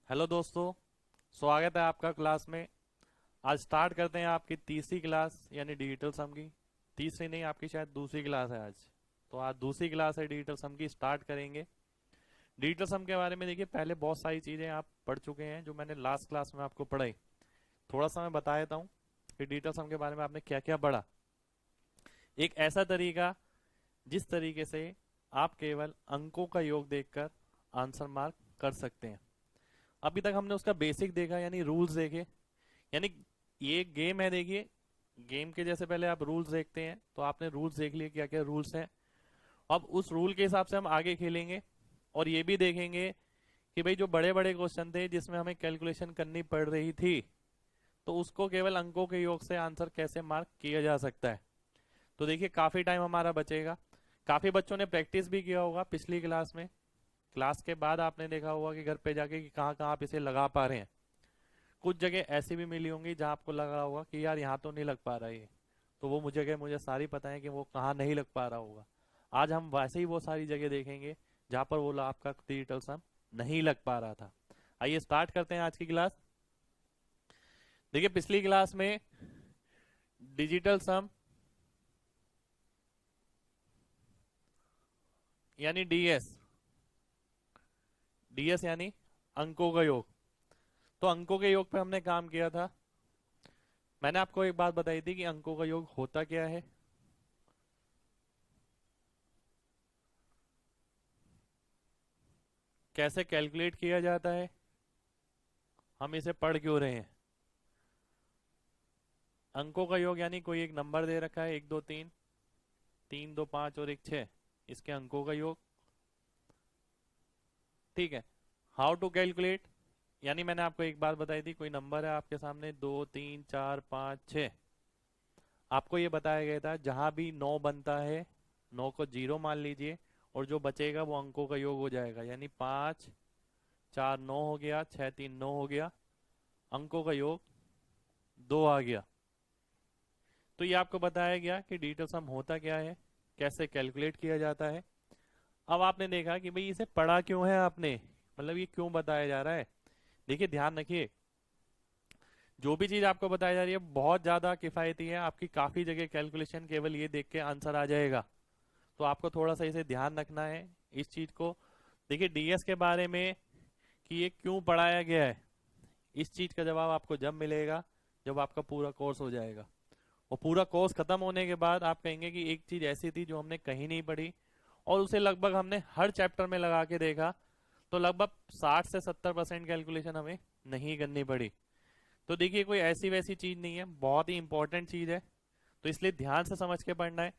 Hello दोस्तों, स्वागत है आपका क्लास में। आज स्टार्ट करते हैं आपकी तीसरी क्लास यानी डिजिटल सम की। तीसरी नहीं, आपकी शायद दूसरी क्लास है आज। तो आज दूसरी क्लास है डिजिटल सम की, स्टार्ट करेंगे। डिजिटल सम के बारे में देखिए, पहले बहुत सारी चीज़ें आप पढ़ चुके हैं जो मैंने लास्ट क्लास में आपको पढ़ाई। थोड़ा सा मैं बता देता हूँ कि डिजिटल सम के बारे में आपने क्या क्या पढ़ा। एक ऐसा तरीका जिस तरीके से आप केवल अंकों का योग देखकर आंसर मार्क कर सकते हैं। अभी तक हमने उसका बेसिक देखा यानी रूल्स देखे। यानी ये गेम है, देखिए। गेम के जैसे पहले आप रूल्स देखते हैं, तो आपने रूल्स देख लिए क्या क्या रूल्स हैं। अब उस रूल के हिसाब से हम आगे खेलेंगे और ये भी देखेंगे कि भाई जो बड़े बड़े क्वेश्चन थे जिसमें हमें कैलकुलेशन करनी पड़ रही थी, तो उसको केवल अंकों के योग से आंसर कैसे मार्क किया जा सकता है। तो देखिए, काफी टाइम हमारा बचेगा। काफी बच्चों ने प्रैक्टिस भी किया होगा पिछली क्लास में। क्लास के बाद आपने देखा होगा कि घर पे जाके कि कहाँ कहाँ आप इसे लगा पा रहे हैं। कुछ जगह ऐसी भी मिली होंगी जहां आपको लगा होगा कि यार यहाँ तो नहीं लग पा रहा है ये। तो वो मुझे सारी पता है कि वो कहाँ नहीं लग पा रहा होगा। आज हम वैसे ही वो सारी जगह देखेंगे जहां पर वो आपका डिजिटल सम नहीं लग पा रहा था। आइए स्टार्ट करते हैं आज की क्लास। देखिए, पिछली क्लास में डिजिटल सम यानी डीएस, डीएस यानी अंकों का योग। तो अंकों के योग पे हमने काम किया था। मैंने आपको एक बात बताई थी कि अंकों का योग होता क्या है, कैसे कैलकुलेट किया जाता है, हम इसे पढ़ क्यों रहे हैं। अंकों का योग यानी कोई एक नंबर दे रखा है, 1 2 3, 3 2 5 और 1 6, इसके अंकों का योग। ठीक है। हाउ टू कैलकुलेट, यानी मैंने आपको एक बात बताई थी, कोई नंबर है आपके सामने 2 3 4 5 6। आपको ये बताया गया था जहां भी 9 बनता है, 9 को 0 मान लीजिए, और जो बचेगा वो अंकों का योग हो जाएगा। यानी 5 4 9 हो गया, 6 3 9 हो गया, अंकों का योग 2 आ गया। तो ये आपको बताया गया कि डिजिटल सम होता क्या है, कैसे कैलकुलेट किया जाता है। अब आपने देखा कि भाई इसे पढ़ा क्यों है आपने, मतलब ये क्यों बताया जा रहा है। देखिए, ध्यान रखिए, जो भी चीज आपको बताई जा रही है बहुत ज्यादा किफायती है। आपकी काफी जगह कैलकुलेशन केवल ये देख के आंसर आ जाएगा। तो आपको थोड़ा सा इसे ध्यान रखना है इस चीज को। देखिए, डीएस के बारे में कि ये क्यों पढ़ाया गया है, इस चीज का जवाब आपको जब मिलेगा जब आपका पूरा कोर्स हो जाएगा। और पूरा कोर्स खत्म होने के बाद आप कहेंगे कि एक चीज ऐसी थी जो हमने कहीं नहीं पढ़ी और उसे लगभग हमने हर चैप्टर में लगा के देखा, तो लगभग 60 से 70% कैलकुलेशन हमें नहीं करनी पड़ी। तो देखिए, कोई ऐसी वैसी चीज नहीं है, बहुत ही इंपॉर्टेंट चीज है। तो इसलिए ध्यान से समझ के पढ़ना है।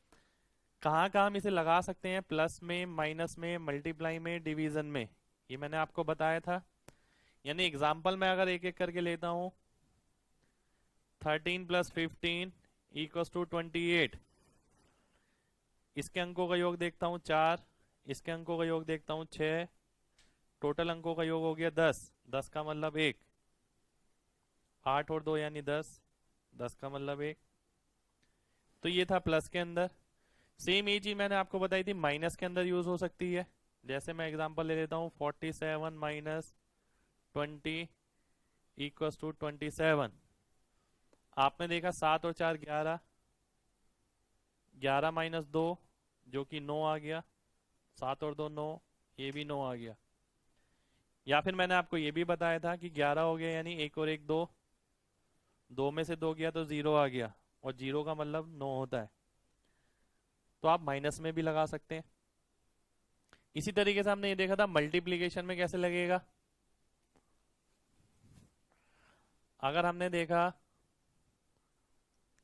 कहाँ कहाँ हम इसे लगा सकते हैं, प्लस में, माइनस में, मल्टीप्लाई में, डिवीजन में, ये मैंने आपको बताया था। यानी एग्जाम्पल में अगर एक एक करके लेता हूँ, 13 + 15 = 28, इसके अंकों का योग देखता हूँ 4, इसके अंकों का योग देखता हूँ 6, टोटल अंकों का योग हो गया 10। 10 का मतलब 1, 8 और 2 यानी 10, 10 का मतलब 1। तो ये था प्लस के अंदर। सेम ये चीज मैंने आपको बताई थी माइनस के अंदर यूज हो सकती है। जैसे मैं एग्जांपल ले लेता हूँ, 47 - 20 = 27। आपने देखा 7 और 4 11, 11 - 2 जो कि 9 आ गया, 7 और 2 9, ये भी 9 आ गया। या फिर मैंने आपको ये भी बताया था कि 11 हो गया यानी 1 और 1 2, 2 में से 2 गया तो 0 आ गया, और 0 का मतलब 9 होता है। तो आप माइनस में भी लगा सकते हैं। इसी तरीके से हमने ये देखा था मल्टीप्लीकेशन में कैसे लगेगा। अगर हमने देखा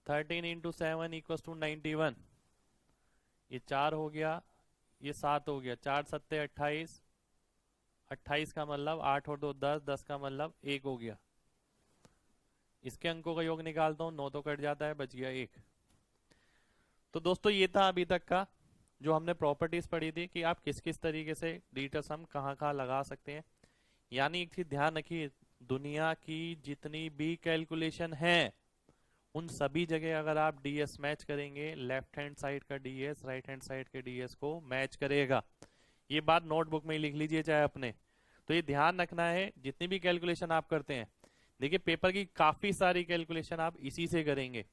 13 × 7 = 91, ये 4 हो गया, ये 7 हो गया, 4 7 28, 28 का मतलब 8 और 2 10, 10 का मतलब 1 हो गया। इसके अंकों का योग निकालता हूँ, 9 तो कट जाता है, बच गया 1। तो दोस्तों, ये था अभी तक का जो हमने प्रॉपर्टीज पढ़ी थी कि आप किस किस तरीके से डिजिटल सम कहाँ कहाँ लगा सकते हैं। यानी एक चीज ध्यान रखिए, दुनिया की जितनी भी कैलकुलेशन है उन सभी जगह अगर आप डीएस मैच करेंगे, लेफ्ट हैंड साइड का डीएस राइट हैंड साइड के डीएस को मैच करेगा। ये बात नोटबुक में ही लिख लीजिए चाहे अपने। तो तो ये ध्यान रखना है जितनी भी कैलकुलेशन आप करते हैं। देखिए पेपर की काफी सारी कैलकुलेशन आप इसी से करेंगे।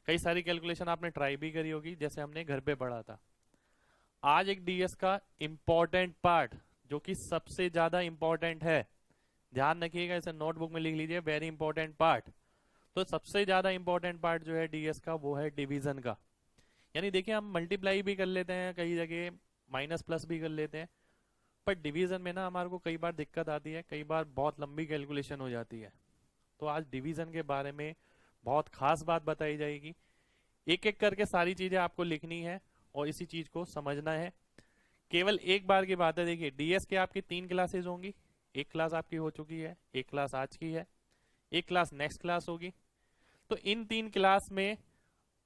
कई सारी कैलकुलेशन आपने ट्राई भी करी होगी, जैसे हमने घर पे पढ़ा था। आज एक डीएस का इंपॉर्टेंट पार्ट, जो कि सबसे ज्यादा इंपॉर्टेंट है, ध्यान रखिएगा, इसे नोटबुक में लिख लीजिए, वेरी इंपॉर्टेंट पार्ट। तो सबसे ज्यादा इंपॉर्टेंट पार्ट जो है डीएस का, वो है डिवीजन का। यानी देखिए हम मल्टीप्लाई भी कर लेते हैं कई जगह, माइनस प्लस भी कर लेते हैं, पर डिवीजन में ना हमारे को कई बार दिक्कत आती है, कई बार बहुत लंबी कैलकुलेशन हो जाती है। तो आज डिवीजन के बारे में बहुत खास बात बताई जाएगी। एक एक करके सारी चीजें आपको लिखनी है और इसी चीज को समझना है। केवल एक बार की बात है, देखिए डीएस के आपकी 3 क्लासेस होंगी। एक क्लास आपकी हो चुकी है, एक क्लास आज की है, एक क्लास नेक्स्ट क्लास होगी। तो इन 3 क्लास में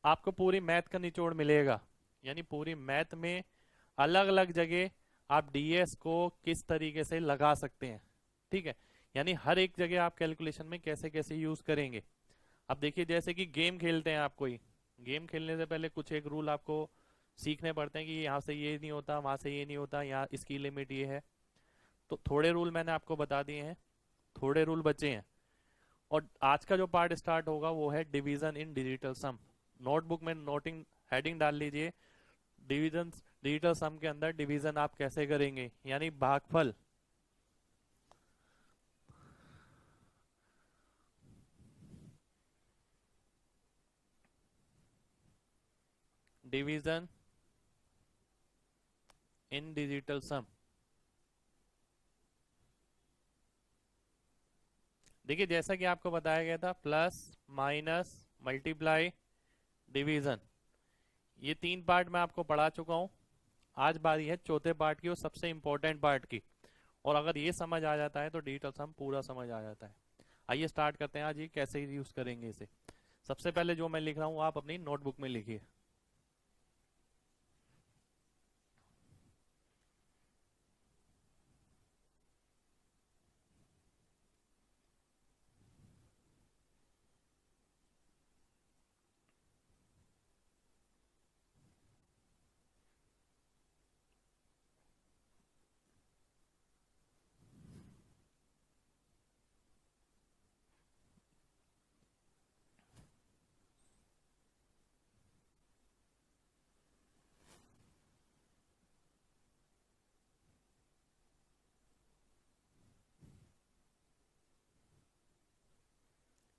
आपको पूरी मैथ का निचोड़ मिलेगा। यानी पूरी मैथ में अलग अलग जगह आप डीएस को किस तरीके से लगा सकते हैं, ठीक है। यानी हर एक जगह आप कैलकुलेशन में कैसे कैसे यूज करेंगे। अब देखिए जैसे कि गेम खेलते हैं आप, कोई गेम खेलने से पहले कुछ एक रूल आपको सीखने पड़ते हैं कि यहाँ से ये नहीं होता, वहां से ये नहीं होता, यहाँ इसकी लिमिट ये है। तो थोड़े रूल मैंने आपको बता दिए हैं, थोड़े रूल बचे हैं। और आज का जो पार्ट स्टार्ट होगा वो है division in digital sum. Notebook में नोटिंग हेडिंग डाल लीजिए, डिवीजन डिजिटल सम के अंदर डिवीजन आप कैसे करेंगे, यानी भागफल। डिवीजन इन डिजिटल सम। देखिए जैसा कि आपको बताया गया था, प्लस माइनस मल्टीप्लाई डिवीजन, ये 3 पार्ट मैं आपको पढ़ा चुका हूं। आज बारी है चौथे पार्ट की और सबसे इंपॉर्टेंट पार्ट की। और अगर ये समझ आ जाता है तो डिजिटल सम पूरा समझ आ जाता है। आइए स्टार्ट करते हैं आज ये कैसे यूज करेंगे इसे। सबसे पहले जो मैं लिख रहा हूं आप अपनी नोटबुक में लिखिए।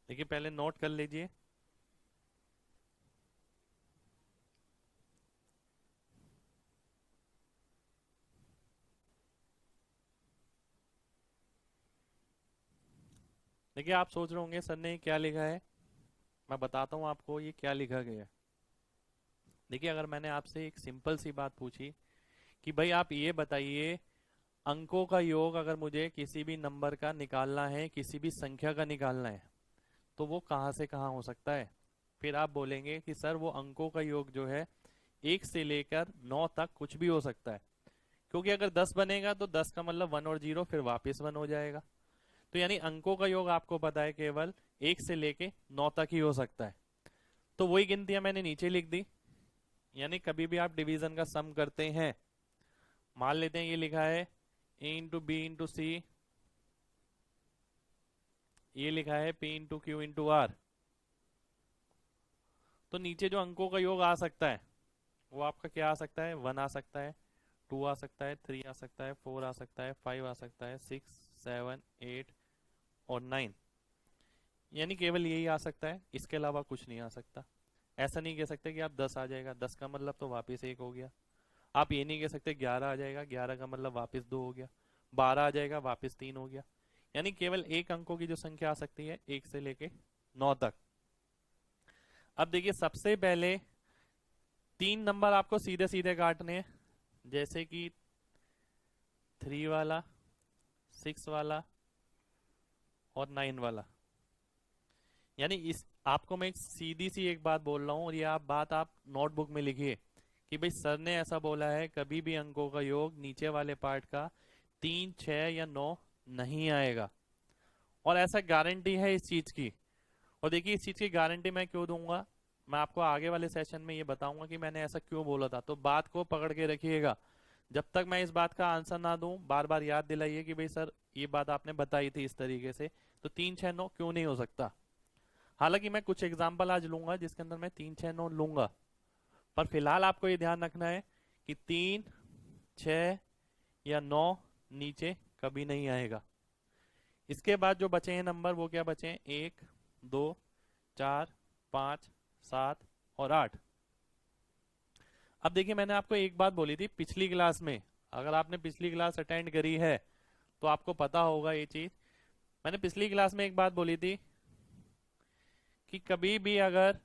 देखिए पहले नोट कर लीजिए। देखिए आप सोच रहे होंगे सर ने क्या लिखा है, मैं बताता हूं आपको ये क्या लिखा गया है। देखिए अगर मैंने आपसे एक सिंपल सी बात पूछी कि भाई आप ये बताइए, अंकों का योग अगर मुझे किसी भी नंबर का निकालना है, किसी भी संख्या का निकालना है, तो वो कहाँ से कहाँ हो सकता है। फिर आप बोलेंगे कि सर वो अंकों का योग जो है 1 से लेकर 9 तक कुछ भी हो सकता है, क्योंकि अगर 10 बनेगा तो 10 का मतलब 1 और 0 फिर वापस 1 हो जाएगा। तो यानी अंकों का योग आपको पता है केवल 1 से लेके 9 तक ही हो सकता है। तो वही गिनतियां मैंने नीचे लिख दी। यानी कभी भी आप डिवीजन का सम करते हैं, मान लेते हैं ये लिखा है A into B into C, ये लिखा है P into Q into R. तो नीचे जो अंकों का योग आ सकता है वो आपका क्या आ सकता है, 1 आ सकता है, 2 आ सकता है, 3 आ सकता है, 4 आ सकता है, 5 आ सकता है, 6 7 8 और 9। यानी केवल यही आ सकता है, इसके अलावा कुछ नहीं आ सकता। ऐसा नहीं कह सकते कि आप 10 आ जाएगा, 10 का मतलब तो वापस 1 हो गया। आप ये नहीं कह सकते 11 आ जाएगा, 11 का मतलब वापस 2 हो गया, 12 आ जाएगा वापस 3 हो गया। यानी केवल एक अंकों की जो संख्या आ सकती है 1 से लेके 9 तक। अब देखिए सबसे पहले 3 नंबर आपको सीधे सीधे काटने हैं, जैसे कि 3 वाला, 6 वाला और 9 वाला। यानी इस आपको मैं एक सीधी सी एक बात बोल रहा हूं और ये बात आप नोटबुक में लिखिए कि भाई सर ने ऐसा बोला है कभी भी अंकों का योग नीचे वाले पार्ट का 3 6 या 9 नहीं आएगा। और ऐसा गारंटी है इस चीज की। और देखिए इस चीज की गारंटी मैं क्यों दूंगा, मैं आपको आगे वाले सेशन में ये बताऊंगा कि मैंने ऐसा क्यों बोला था। तो बात को पकड़ के रखिएगा, जब तक मैं इस बात का आंसर ना दूं बार बार याद दिलाइए कि भाई सर ये बात आपने बताई थी इस तरीके से, तो 3 6 9 क्यों नहीं हो सकता। हालांकि मैं कुछ एग्जाम्पल आज लूंगा जिसके अंदर मैं 3 6 9 लूंगा, पर फिलहाल आपको ये ध्यान रखना है कि 3 6 या 9 नीचे कभी नहीं आएगा। इसके बाद जो बचे हैं नंबर वो क्या बचे हैं, 1 2 4 5 7 और 8। अब देखिए मैंने आपको एक बात बोली थी पिछली क्लास में, अगर आपने पिछली क्लास अटेंड करी है तो आपको पता होगा ये चीज। मैंने पिछली क्लास में एक बात बोली थी कि कभी भी अगर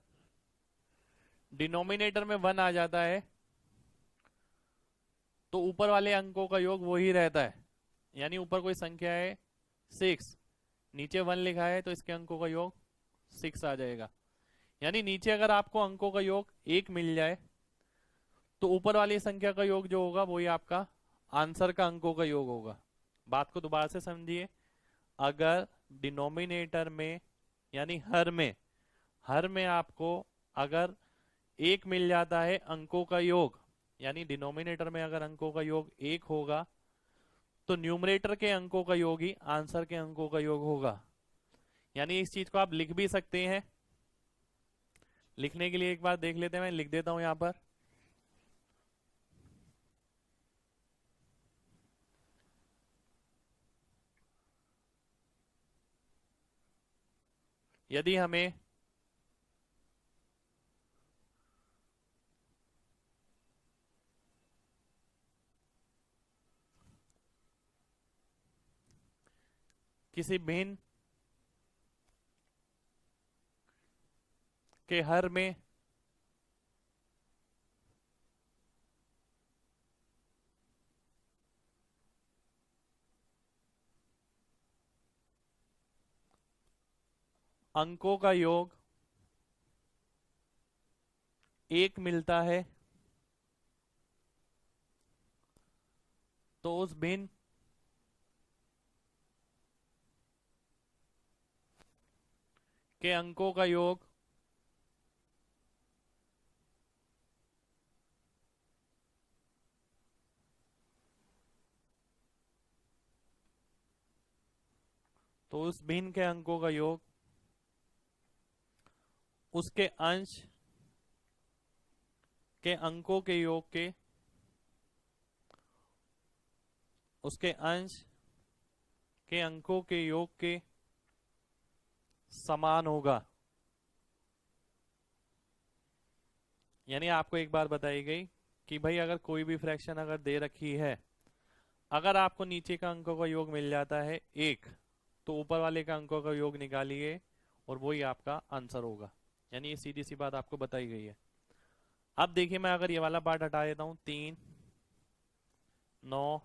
डिनोमिनेटर में 1 आ जाता है तो ऊपर वाले अंकों का योग वो ही रहता है। यानी ऊपर कोई संख्या है 6, नीचे 1 लिखा है तो इसके अंकों का योग 6 आ जाएगा। यानी नीचे अगर आपको अंकों का योग 1 मिल जाए तो ऊपर वाली संख्या का योग जो होगा वही आपका आंसर का अंकों का योग होगा। बात को दोबारा से समझिए, अगर डिनोमिनेटर में यानी हर में आपको अगर 1 मिल जाता है अंकों का योग, यानी डिनोमिनेटर में अगर अंकों का योग 1 होगा तो न्यूमरेटर के अंकों का योग ही आंसर के अंकों का योग होगा। यानी इस चीज को आप लिख भी सकते हैं। लिखने के लिए एक बार देख लेते हैं, मैं लिख देता हूं यहां पर। यदि हमें किसी भिन्न के हर में अंकों का योग 1 मिलता है तो उस भिन्न के अंकों का योग तो उस भिन्न के अंकों का योग उसके अंश के अंकों के योग के उसके अंश के अंकों के योग के समान होगा। यानी आपको एक बार बताई गई कि भाई अगर कोई भी फ्रैक्शन अगर दे रखी है, अगर आपको नीचे का अंकों का योग मिल जाता है 1 तो ऊपर वाले का अंकों का योग निकालिए और वही आपका आंसर होगा। यानी ये सीधी सी बात आपको बताई गई है। अब देखिए मैं अगर ये वाला पार्ट हटा देता हूं, 3 9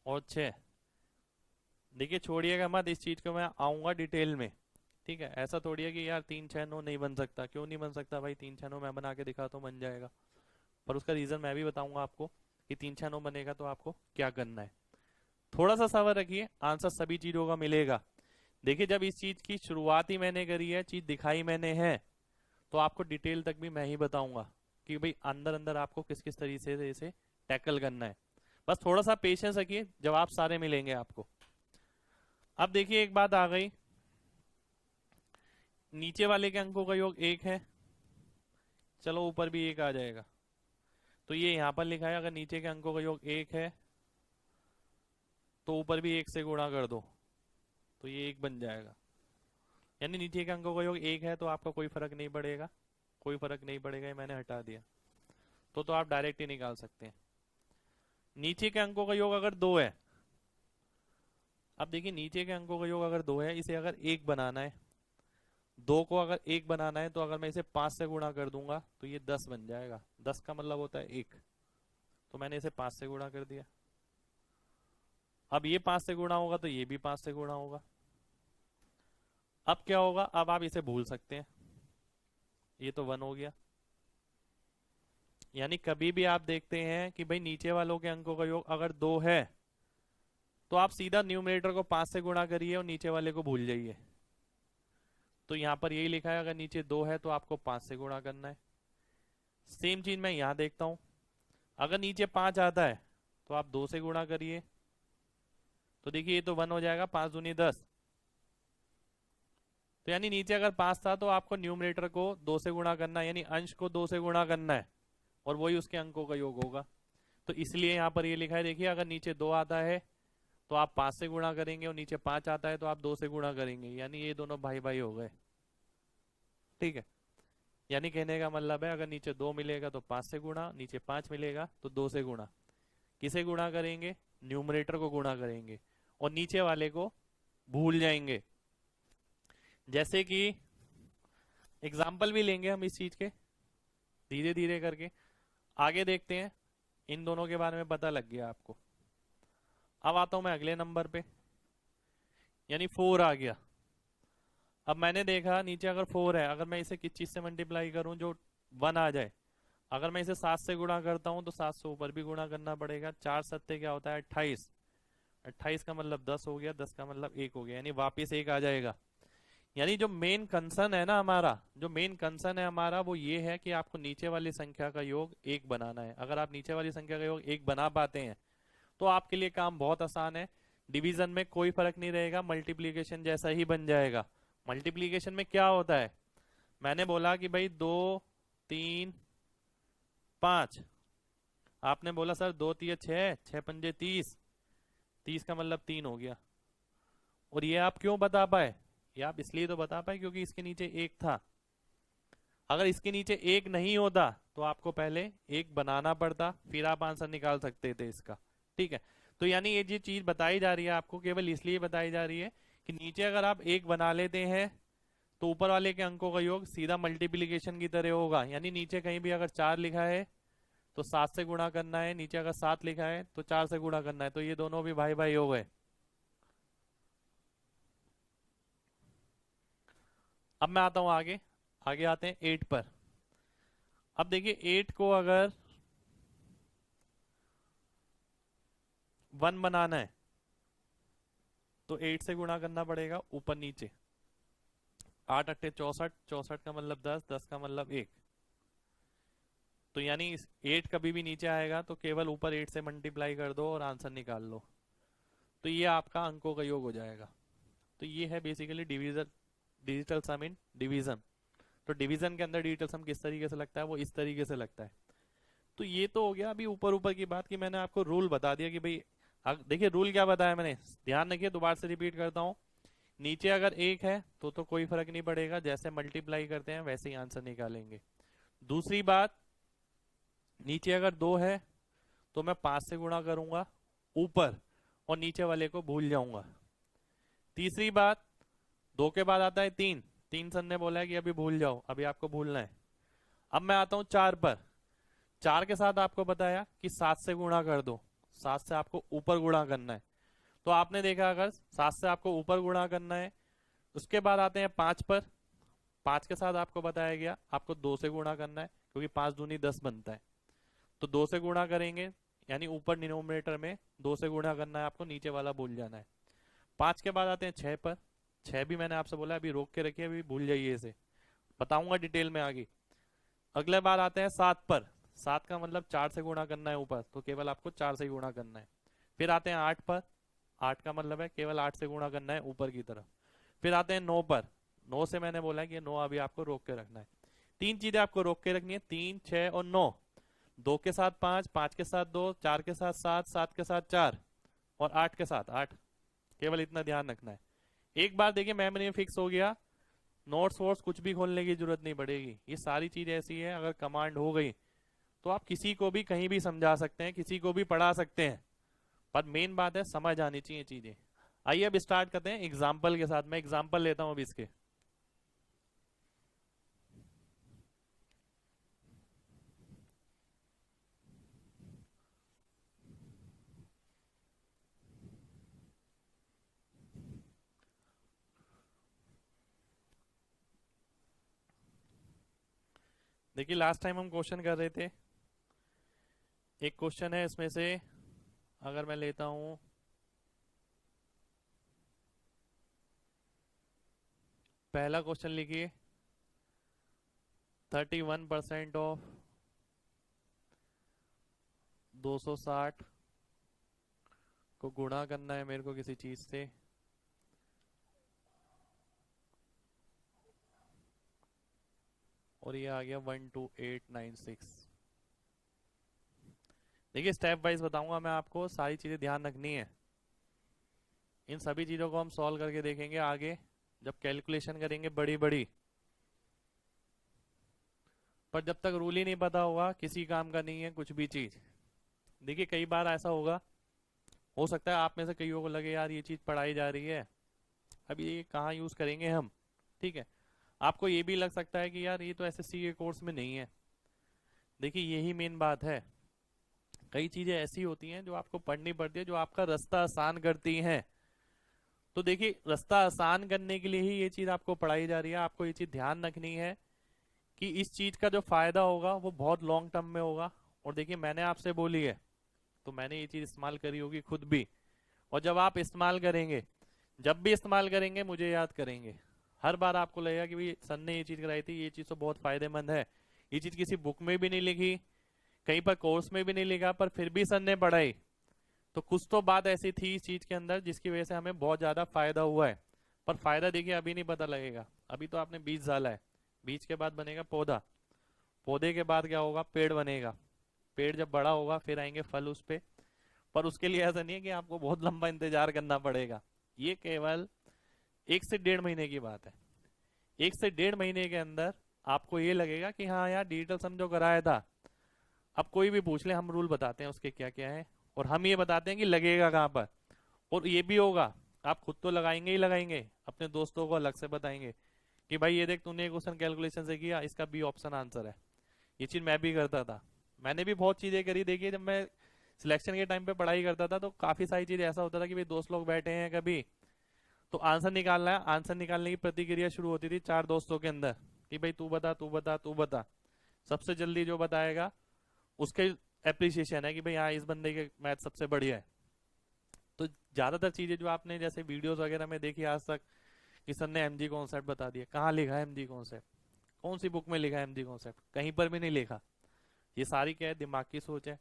और 6। देखिए छोड़िएगा मत इस चीज को, मैं आऊंगा डिटेल में। ठीक है, ऐसा थोड़ी है कि यार 3 6 9 नहीं बन सकता। क्यों नहीं बन सकता भाई, 3 6 9 मैं बना के दिखाता हूँ बन जाएगा। पर उसका रीजन मैं भी बताऊंगा आपको कि 3 6 9 बनेगा तो आपको क्या करना है। थोड़ा सा सबर रखिए, आंसर सभी चीजों का मिलेगा। देखिए जब इस चीज की शुरुआत ही मैंने करी है, चीज दिखाई मैंने है, तो आपको डिटेल तक भी मैं ही बताऊंगा कि भाई अंदर अंदर आपको किस किस तरीके से इसे टैकल करना है। बस थोड़ा सा पेशेंस रखिए, जवाब सारे मिलेंगे आपको। अब देखिए एक बात आ गई, नीचे वाले के अंकों का योग 1 है, चलो ऊपर भी 1 आ जाएगा। तो ये यहां पर लिखा है अगर नीचे के अंकों का योग 1 है तो ऊपर भी 1 से गुणा कर दो तो ये 1 बन जाएगा। यानी नीचे के अंकों का योग 1 है तो आपका कोई फर्क नहीं पड़ेगा, कोई फर्क नहीं पड़ेगा, ये मैंने हटा दिया। तो आप डायरेक्ट ही निकाल सकते हैं। नीचे के अंकों का योग अगर 2 है, अब देखिए नीचे के अंकों का योग अगर 2 है, इसे अगर 1 बनाना है, 2 को अगर 1 बनाना है तो अगर मैं इसे 5 से गुणा कर दूंगा तो ये 10 बन जाएगा। 10 का मतलब होता है 1, तो मैंने इसे 5 से गुणा कर दिया। अब ये 5 से गुणा होगा तो ये भी 5 से गुणा होगा। अब क्या होगा, अब आप इसे भूल सकते हैं, ये तो 1 हो गया। यानी कभी भी आप देखते हैं कि भाई नीचे वालों के अंकों का योग अगर 2 है तो आप सीधा न्यूमरेटर को 5 से गुणा करिए और नीचे वाले को भूल जाइए। तो यहां पर यही लिखा है अगर नीचे 2 है तो आपको 5 से गुणा करना है। सेम चीज मैं यहां देखता हूं, अगर नीचे 5 आता है तो आप 2 से गुणा करिए, तो देखिए ये तो 1 हो जाएगा, 5 दूनी 10। तो यानी नीचे अगर 5 था तो आपको न्यूमरेटर को 2 से गुणा करना है, यानी अंश को 2 से गुणा करना है, और वही उसके अंकों का योग होगा। तो इसलिए यहाँ पर ये लिखा है, देखिए अगर नीचे 2 आता है तो आप 5 से गुणा करेंगे, और नीचे 5 आता है तो आप 2 से गुणा करेंगे, यानी ये दोनों भाई भाई हो गए। ठीक है, यानी कहने का मतलब है अगर नीचे 2 मिलेगा तो 5 से गुणा, नीचे 5 मिलेगा तो 2 से गुणा। किसे गुणा करेंगे? न्यूमरेटर को गुणा करेंगे, और नीचे वाले को भूल जाएंगे। जैसे कि एग्जाम्पल भी लेंगे हम इस चीज के, धीरे धीरे करके आगे देखते हैं। इन दोनों के बारे में पता लग गया आपको। अब आता हूं मैं अगले नंबर पे, यानी 4 आ गया। अब मैंने देखा नीचे अगर 4 है, अगर मैं इसे किस चीज से मल्टीप्लाई करूं जो 1 आ जाए। अगर मैं इसे 7 से गुणा करता हूं तो 7 से ऊपर भी गुणा करना पड़ेगा। 4 सत्ते क्या होता है? 28। 28 का मतलब 10 हो गया, 10 का मतलब 1 हो गया, यानी वापिस 1 आ जाएगा। यानी जो मेन कंसर्न है ना हमारा, जो मेन कंसर्न है हमारा वो ये है कि आपको नीचे वाली संख्या का योग 1 बनाना है। अगर आप नीचे वाली संख्या का योग 1 बना पाते हैं तो आपके लिए काम बहुत आसान है। डिवीजन में कोई फर्क नहीं रहेगा, मल्टीप्लीकेशन जैसा ही बन जाएगा। मल्टीप्लीकेशन में क्या होता है? मैंने बोला कि भाई 2 3 5, आपने बोला सर 2 तिया 6, 6 पंजे 30, 30 का मतलब 3 हो गया। और ये आप क्यों बता पाए? ये आप इसलिए तो बता पाए क्योंकि इसके नीचे 1 था। अगर इसके नीचे 1 नहीं होता तो आपको पहले 1 बनाना पड़ता, फिर आप आंसर निकाल सकते थे इसका। ठीक है, तो यानी ये जो चीज बताई जा रही है आपको केवल इसलिए बताई जा रही है कि नीचे अगर आप 1 बना लेते हैं तो ऊपर वाले के अंकों का योग सीधा मल्टीप्लीकेशन की तरह होगा। यानी नीचे कहीं भी अगर 4 लिखा है तो 7 से गुणा करना है, नीचे अगर 7 लिखा है तो 4 से गुणा करना है, तो ये दोनों भी भाई भाई हो गए। अब मैं आता हूं आगे, आगे आते हैं 8 पर। अब देखिए 8 को अगर 1 बनाना है तो 8 से गुणा करना पड़ेगा ऊपर नीचे। 8 अट्ठे 64, 64 का मतलब 10, 10 का मतलब 1। तो यानी 8 कभी भी नीचे आएगा तो केवल ऊपर 8 से मल्टीप्लाई कर दो और आंसर निकाल लो, तो ये आपका अंकों का योग हो जाएगा। तो ये है basically division, digital sum in division. तो डिवीजन के अंदर डिजिटल सम किस तरीके से लगता है? वो इस तरीके से लगता है। तो ये तो हो गया अभी ऊपर ऊपर की बात कि मैंने आपको रूल बता दिया कि भाई देखिए रूल क्या बताया मैंने, ध्यान रखिए, दोबारा से रिपीट करता हूँ। नीचे अगर 1 है तो कोई फर्क नहीं पड़ेगा, जैसे मल्टीप्लाई करते हैं वैसे ही आंसर निकालेंगे। दूसरी बात, नीचे अगर 2 है तो मैं 5 से गुणा करूंगा ऊपर, और नीचे वाले को भूल जाऊंगा। तीसरी बात, 2 के बाद आता है 3, 3 सर ने बोला है कि अभी भूल जाओ, अभी आपको भूलना है। अब मैं आता हूं 4 पर। 4 के साथ आपको बताया कि 7 से गुणा कर दो, 7 से आपको ऊपर गुणा करना है। तो आपने देखा अगर 7 से आपको ऊपर गुणा करना है, उसके बाद आते हैं 5 पर। 5 के साथ आपको बताया गया आपको 2 से गुणा करना है, क्योंकि 5 दूनी 10 बनता है। तो 2 से गुणा करेंगे, यानी ऊपर डिनोमिनेटर में 2 से गुणा करना है आपको, नीचे वाला भूल जाना है। 5 के बाद आते हैं 6 पर। 6 भी मैंने आपसे बोला अभी रोक के रखिए, अभी भूल जाइए इसे, बताऊंगा डिटेल में आगे। अगले बार आते हैं 7 पर। 7 का मतलब 4 से गुणा करना है ऊपर, तो केवल आपको 4 से ही गुणा करना है। फिर आते हैं 8 पर। 8 का मतलब है केवल 8 से गुणा करना है ऊपर की तरफ। फिर आते हैं 9 पर। 9 से मैंने बोला है कि 9 अभी आपको रोक के रखना है। 3 चीजें आपको रोक के रखनी है, 3, 6 और 9। 2 के साथ 5, 5 के साथ 2, 4 के साथ 7, 7 के साथ 4, और 8 के साथ 8। केवल इतना ध्यान रखना है। एक बार देखिए मेमोरी में फिक्स हो गया, नोट्स वोट्स कुछ भी खोलने की जरूरत नहीं पड़ेगी। ये सारी चीज ऐसी है, अगर कमांड हो गई तो आप किसी को भी कहीं भी समझा सकते हैं, किसी को भी पढ़ा सकते हैं। पर मेन बात है समझ आनी चाहिए चीजें। आइए अब स्टार्ट करते हैं एग्जाम्पल के साथ। मैं एग्जाम्पल लेता हूं अब इसके। देखिए लास्ट टाइम हम क्वेश्चन कर रहे थे, एक क्वेश्चन है इसमें से, अगर मैं लेता हूं पहला क्वेश्चन, लिखिए 31% ऑफ 260 को गुणा करना है मेरे को किसी चीज से, और ये आ गया 12896। देखिए स्टेप वाइज बताऊंगा मैं आपको, सारी चीजें ध्यान रखनी है। इन सभी चीजों को हम सॉल्व करके देखेंगे आगे जब कैलकुलेशन करेंगे बड़ी बड़ी। पर जब तक रूल ही नहीं पता होगा किसी काम का नहीं है कुछ भी चीज। देखिए कई बार ऐसा होगा, हो सकता है आप में से कईयों को लगे यार ये चीज पढ़ाई जा रही है, अब ये कहाँ यूज करेंगे हम, ठीक है। आपको ये भी लग सकता है कि यार ये तो एसएससी के कोर्स में नहीं है। देखिए यही मेन बात है, कई चीजें ऐसी होती हैं जो आपको पढ़नी पड़ती है, जो आपका रास्ता आसान करती हैं। तो देखिए रास्ता आसान करने के लिए ही ये चीज आपको पढ़ाई जा रही है। आपको ये चीज ध्यान रखनी है कि इस चीज का जो फायदा होगा वो बहुत लॉन्ग टर्म में होगा। और देखिए मैंने आपसे बोली है तो मैंने ये चीज इस्तेमाल करी होगी खुद भी, और जब आप इस्तेमाल करेंगे, जब भी इस्तेमाल करेंगे मुझे याद करेंगे। हर बार आपको लगेगा कि भाई सर ने ये चीज कराई थी, ये चीज तो बहुत फायदेमंद है। ये चीज किसी बुक में भी नहीं लिखी, कहीं पर कोर्स में भी नहीं लिखा, पर फिर भी सर ने पढ़ाई। तो कुछ तो बात ऐसी थी इस चीज के अंदर जिसकी वजह से हमें बहुत ज्यादा फायदा हुआ है। पर फायदा देखिए अभी नहीं पता लगेगा, अभी तो आपने बीज डाला है, बीज के बाद बनेगा पौधा, पौधे के बाद क्या होगा, पेड़ बनेगा, पेड़ जब बड़ा होगा फिर आएंगे फल उस पे। पर उसके लिए ऐसा नहीं है कि आपको बहुत लंबा इंतजार करना पड़ेगा, ये केवल 1 से 1.5 महीने की बात है। 1 से 1.5 महीने के अंदर आपको ये लगेगा कि हाँ यार डिजिटल सम जो कराया था, अब कोई भी पूछ ले हम रूल बताते हैं उसके क्या क्या है, और हम ये बताते हैं कि लगेगा कहाँ पर। और ये भी होगा, आप खुद तो लगाएंगे ही लगाएंगे, अपने दोस्तों को अलग से बताएंगे कि भाई ये देख तूने क्वेश्चन कैलकुलेशन से किया, इसका बी ऑप्शन आंसर है। ये चीज मैं भी करता था, मैंने भी बहुत चीजें करी। देखिए जब मैं सिलेक्शन के टाइम पे पढ़ाई करता था तो काफी सारी चीजें ऐसा होता था कि भाई दोस्त लोग बैठे हैं कभी, तो आंसर निकालना है, आंसर निकालने की प्रतिक्रिया शुरू होती थी 4 दोस्तों के अंदर कि भाई तू बता तू बता तू बता, सबसे जल्दी जो बताएगा उसके एप्रिसिएशन है कि भाई हाँ इस बंदे के मैथ सबसे बढ़िया है। तो ज्यादातर चीजें जो आपने जैसे वीडियोस वगैरह में देखी आज तक कि सर ने एमजी कॉन्सेप्ट बता दिया, कहाँ लिखा है एमजी कॉन्सेप्ट, कौन सी बुक में लिखा है एमजी कॉन्सेप्ट, कहीं पर भी नहीं लिखा। ये सारी क्या है, दिमाग की सोच है।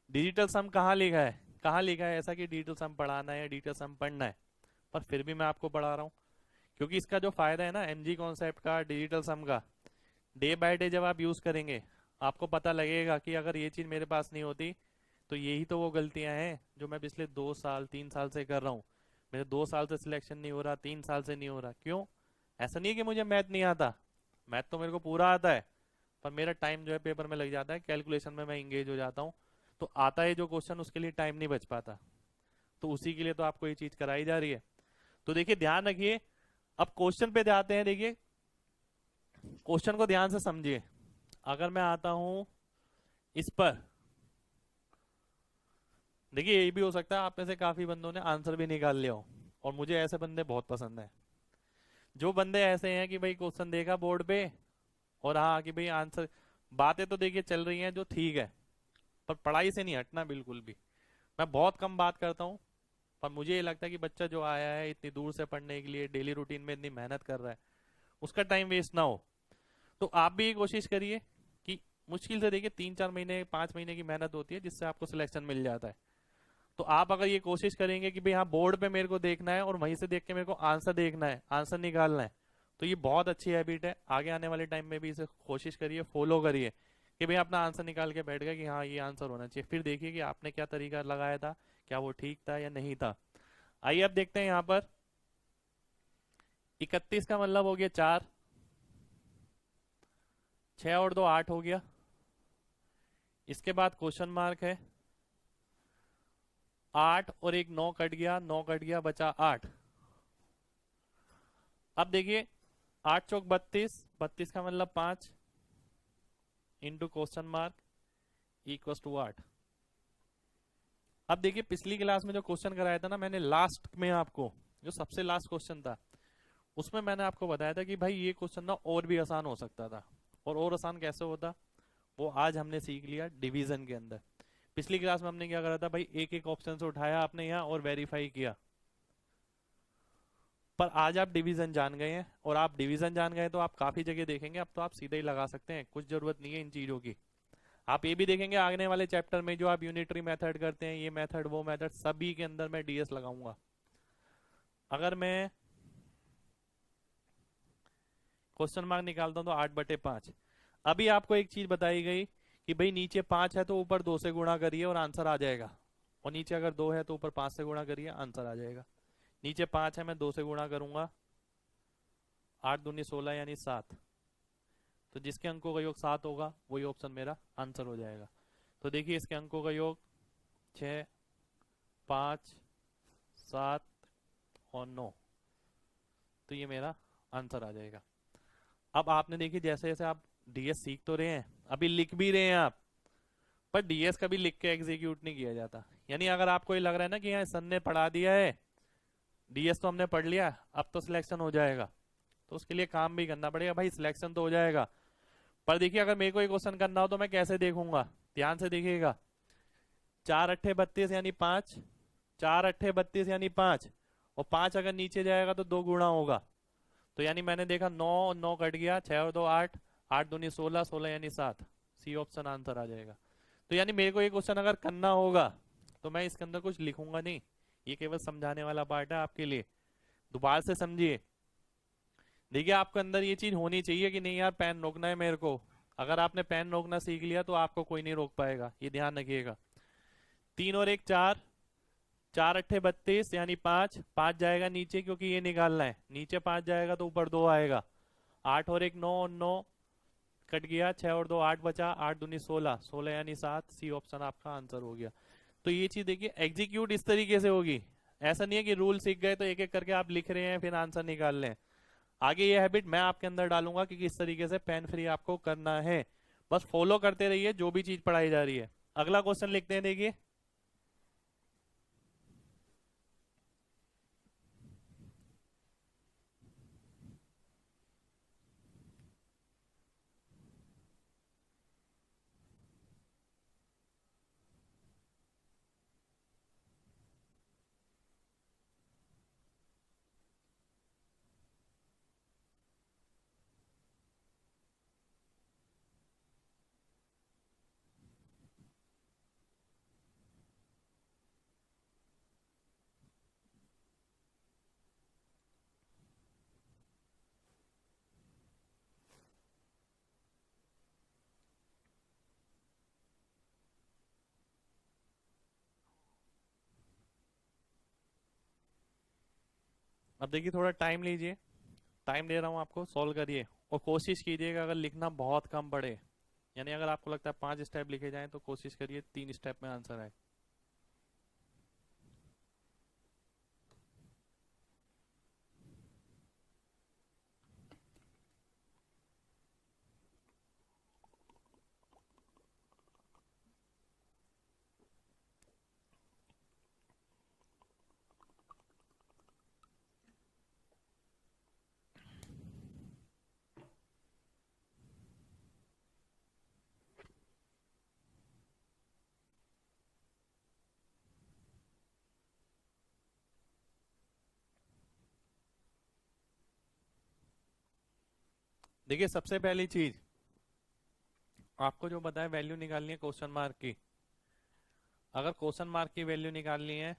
डिजिटल सम कहाँ लिखा है, कहाँ लिखा है ऐसा कि डिजिटल सम पढ़ाना है या डिजिटल सम पढ़ना है। पर फिर भी मैं आपको पढ़ा रहा हूँ, क्योंकि इसका जो फायदा है ना एमजी कॉन्सेप्ट का, डिजिटल सम का, डे बाय डे जब आप यूज करेंगे आपको पता लगेगा कि अगर ये चीज मेरे पास नहीं होती तो यही तो वो गलतियां हैं जो मैं पिछले 2 साल 3 साल से कर रहा हूँ। मेरे 2 साल से सिलेक्शन नहीं हो रहा, 3 साल से नहीं हो रहा, क्यों? ऐसा नहीं है कि मुझे मैथ नहीं आता, मैथ तो मेरे को पूरा आता है, पर मेरा टाइम जो है पेपर में लग जाता है, कैलकुलेशन में मैं इंगेज हो जाता हूँ, तो आता है जो क्वेश्चन उसके लिए टाइम नहीं बच पाता। तो उसी के लिए तो आपको ये चीज कराई जा रही है। तो देखिए ध्यान रखिए, अब क्वेश्चन पे जाते हैं। देखिए क्वेश्चन को ध्यान से समझिए। अगर मैं आता हूं इस पर, देखिए ये भी हो सकता है आप में से काफी बंदों ने आंसर भी निकाल लिया हो, और मुझे ऐसे बंदे बहुत पसंद है। जो बंदे ऐसे हैं कि भाई क्वेश्चन देखा बोर्ड पे और हाँ कि भाई आंसर, बातें तो देखिए चल रही हैं जो ठीक है, पर पढ़ाई से नहीं हटना बिल्कुल भी। मैं बहुत कम बात करता हूँ, पर मुझे ये लगता है कि बच्चा जो आया है इतनी दूर से पढ़ने के लिए, डेली रूटीन में इतनी मेहनत कर रहा है, उसका टाइम वेस्ट ना हो। तो आप भी ये कोशिश करिए कि मुश्किल से देखिए 3 4 महीने 5 महीने की मेहनत होती है जिससे आपको सिलेक्शन मिल जाता है। तो आप अगर ये कोशिश करेंगे कि भाई हाँ बोर्ड पे मेरे को देखना है और वहीं से देख के मेरे को आंसर देखना है, आंसर निकालना है, तो ये बहुत अच्छी हैबिट है। आगे आने वाले टाइम में भी इसे कोशिश करिए, फॉलो करिए कि भाई अपना आंसर निकाल के बैठ गए कि हाँ ये आंसर होना चाहिए। फिर देखिए कि आपने क्या तरीका लगाया था, क्या वो ठीक था या नहीं था। आइए अब देखते हैं यहाँ पर 31 का मतलब हो गया 4, 6 और 2 8 हो गया। इसके बाद क्वेश्चन मार्क है, 8 और एक 9 कट गया, 9 कट गया, बचा 8। अब देखिए 8 चौक 32, 32 का मतलब 5 into question mark equal to 8। अब देखिए पिछली क्लास में जो क्वेश्चन कराया था ना मैंने लास्ट में आपको, जो सबसे लास्ट क्वेश्चन था उसमें मैंने आपको बताया था कि भाई ये क्वेश्चन ना और भी आसान हो सकता था। और आसान कैसे होता, वो आज हमने सीख लिया डिवीजन के अंदर। पिछली क्लास में हमने क्या करा था भाई, एक एक ऑप्शन से उठाया आपने यहाँ और वेरीफाई किया। पर आज आप डिवीजन जान गए हैं, और आप डिवीजन जान गए तो आप काफी जगह देखेंगे अब तो आप सीधे ही लगा सकते हैं, कुछ जरूरत नहीं है इन चीजों की। आप ये भी देखेंगे आगने वाले चैप्टर में जो आप यूनिटरी मेथड करते हैं, ये मेथड वो मेथड सभी के अंदर मैं डीएस लगाऊंगा। अगर मैं क्वेश्चन मार्क निकालता हूं तो 8/5। अभी आपको एक चीज बताई गई कि भाई नीचे 5 है तो ऊपर 2 से गुणा करिए और आंसर आ जाएगा, और नीचे अगर 2 है तो ऊपर 5 से गुणा करिए, आंसर आ जाएगा। नीचे 5 है, मैं 2 से गुणा करूंगा, 8 दूनी 16 यानी 7। तो जिसके अंकों का योग 7 होगा वही ऑप्शन मेरा आंसर हो जाएगा। तो देखिए इसके अंकों का योग 6, 5, 7 और 9, तो ये मेरा आंसर आ जाएगा। अब आपने देखिए जैसे जैसे आप डीएस सीख तो रहे हैं, अभी लिख भी रहे हैं आप, पर डीएस कभी लिख के एग्जीक्यूट नहीं किया जाता। यानी अगर आपको ये लग रहा है ना कि यहाँ सन ने पढ़ा दिया है, डीएस तो हमने पढ़ लिया, अब तो सिलेक्शन हो जाएगा, तो उसके लिए काम भी करना पड़ेगा। भाई सिलेक्शन तो हो जाएगा, पर देखिए अगर मेरे को एक क्वेश्चन करना हो तो मैं कैसे देखूंगा, ध्यान से देखिएगा। 4×8 = 32 यानी 5, 4×8 = 32 यानी 5, और 5 अगर नीचे जाएगा तो 2 गुणा होगा। तो यानी मैंने देखा 9 और 9 कट गया, 6 और 2 8, 8 दूनी 16, 16 यानी 7, सी ऑप्शन आंसर आ जाएगा। तो यानी मेरे को ये क्वेश्चन अगर करना होगा तो मैं इसके अंदर कुछ लिखूंगा नहीं, ये केवल समझाने वाला पार्ट है आपके लिए। दोबारा से समझिए, देखिए आपके अंदर ये चीज होनी चाहिए कि नहीं यार पेन रोकना है मेरे को। अगर आपने पेन रोकना सीख लिया तो आपको कोई नहीं रोक पाएगा, ये ध्यान रखिएगा। 3 और 1 4, 4×8 = 32 यानी 5, 5 जाएगा नीचे क्योंकि ये निकालना है, नीचे 5 जाएगा तो ऊपर 2 आएगा। 8 और 1 9 और 9 कट गया, 6 और 2 8 बचा, 8 दूनी 16, 16 यानी 7, सी ऑप्शन आपका आंसर हो गया। तो ये चीज देखिए एग्जीक्यूट इस तरीके से होगी, ऐसा नहीं है कि रूल सीख गए तो एक एक करके आप लिख रहे हैं फिर आंसर निकाल लें। आगे ये हैबिट मैं आपके अंदर डालूंगा कि किस तरीके से पेन फ्री आपको करना है, बस फॉलो करते रहिए जो भी चीज पढ़ाई जा रही है। अगला क्वेश्चन लिखते हैं, देखिए अब देखिए थोड़ा टाइम लीजिए, टाइम दे रहा हूँ आपको, सॉल्व करिए और कोशिश कीजिएगा अगर लिखना बहुत कम पड़े, यानी अगर आपको लगता है 5 स्टेप लिखे जाएं तो कोशिश करिए 3 स्टेप में आंसर आए। देखिए सबसे पहली चीज आपको जो बताया वैल्यू निकालनी है क्वेश्चन मार्क की। अगर क्वेश्चन मार्क की वैल्यू निकालनी है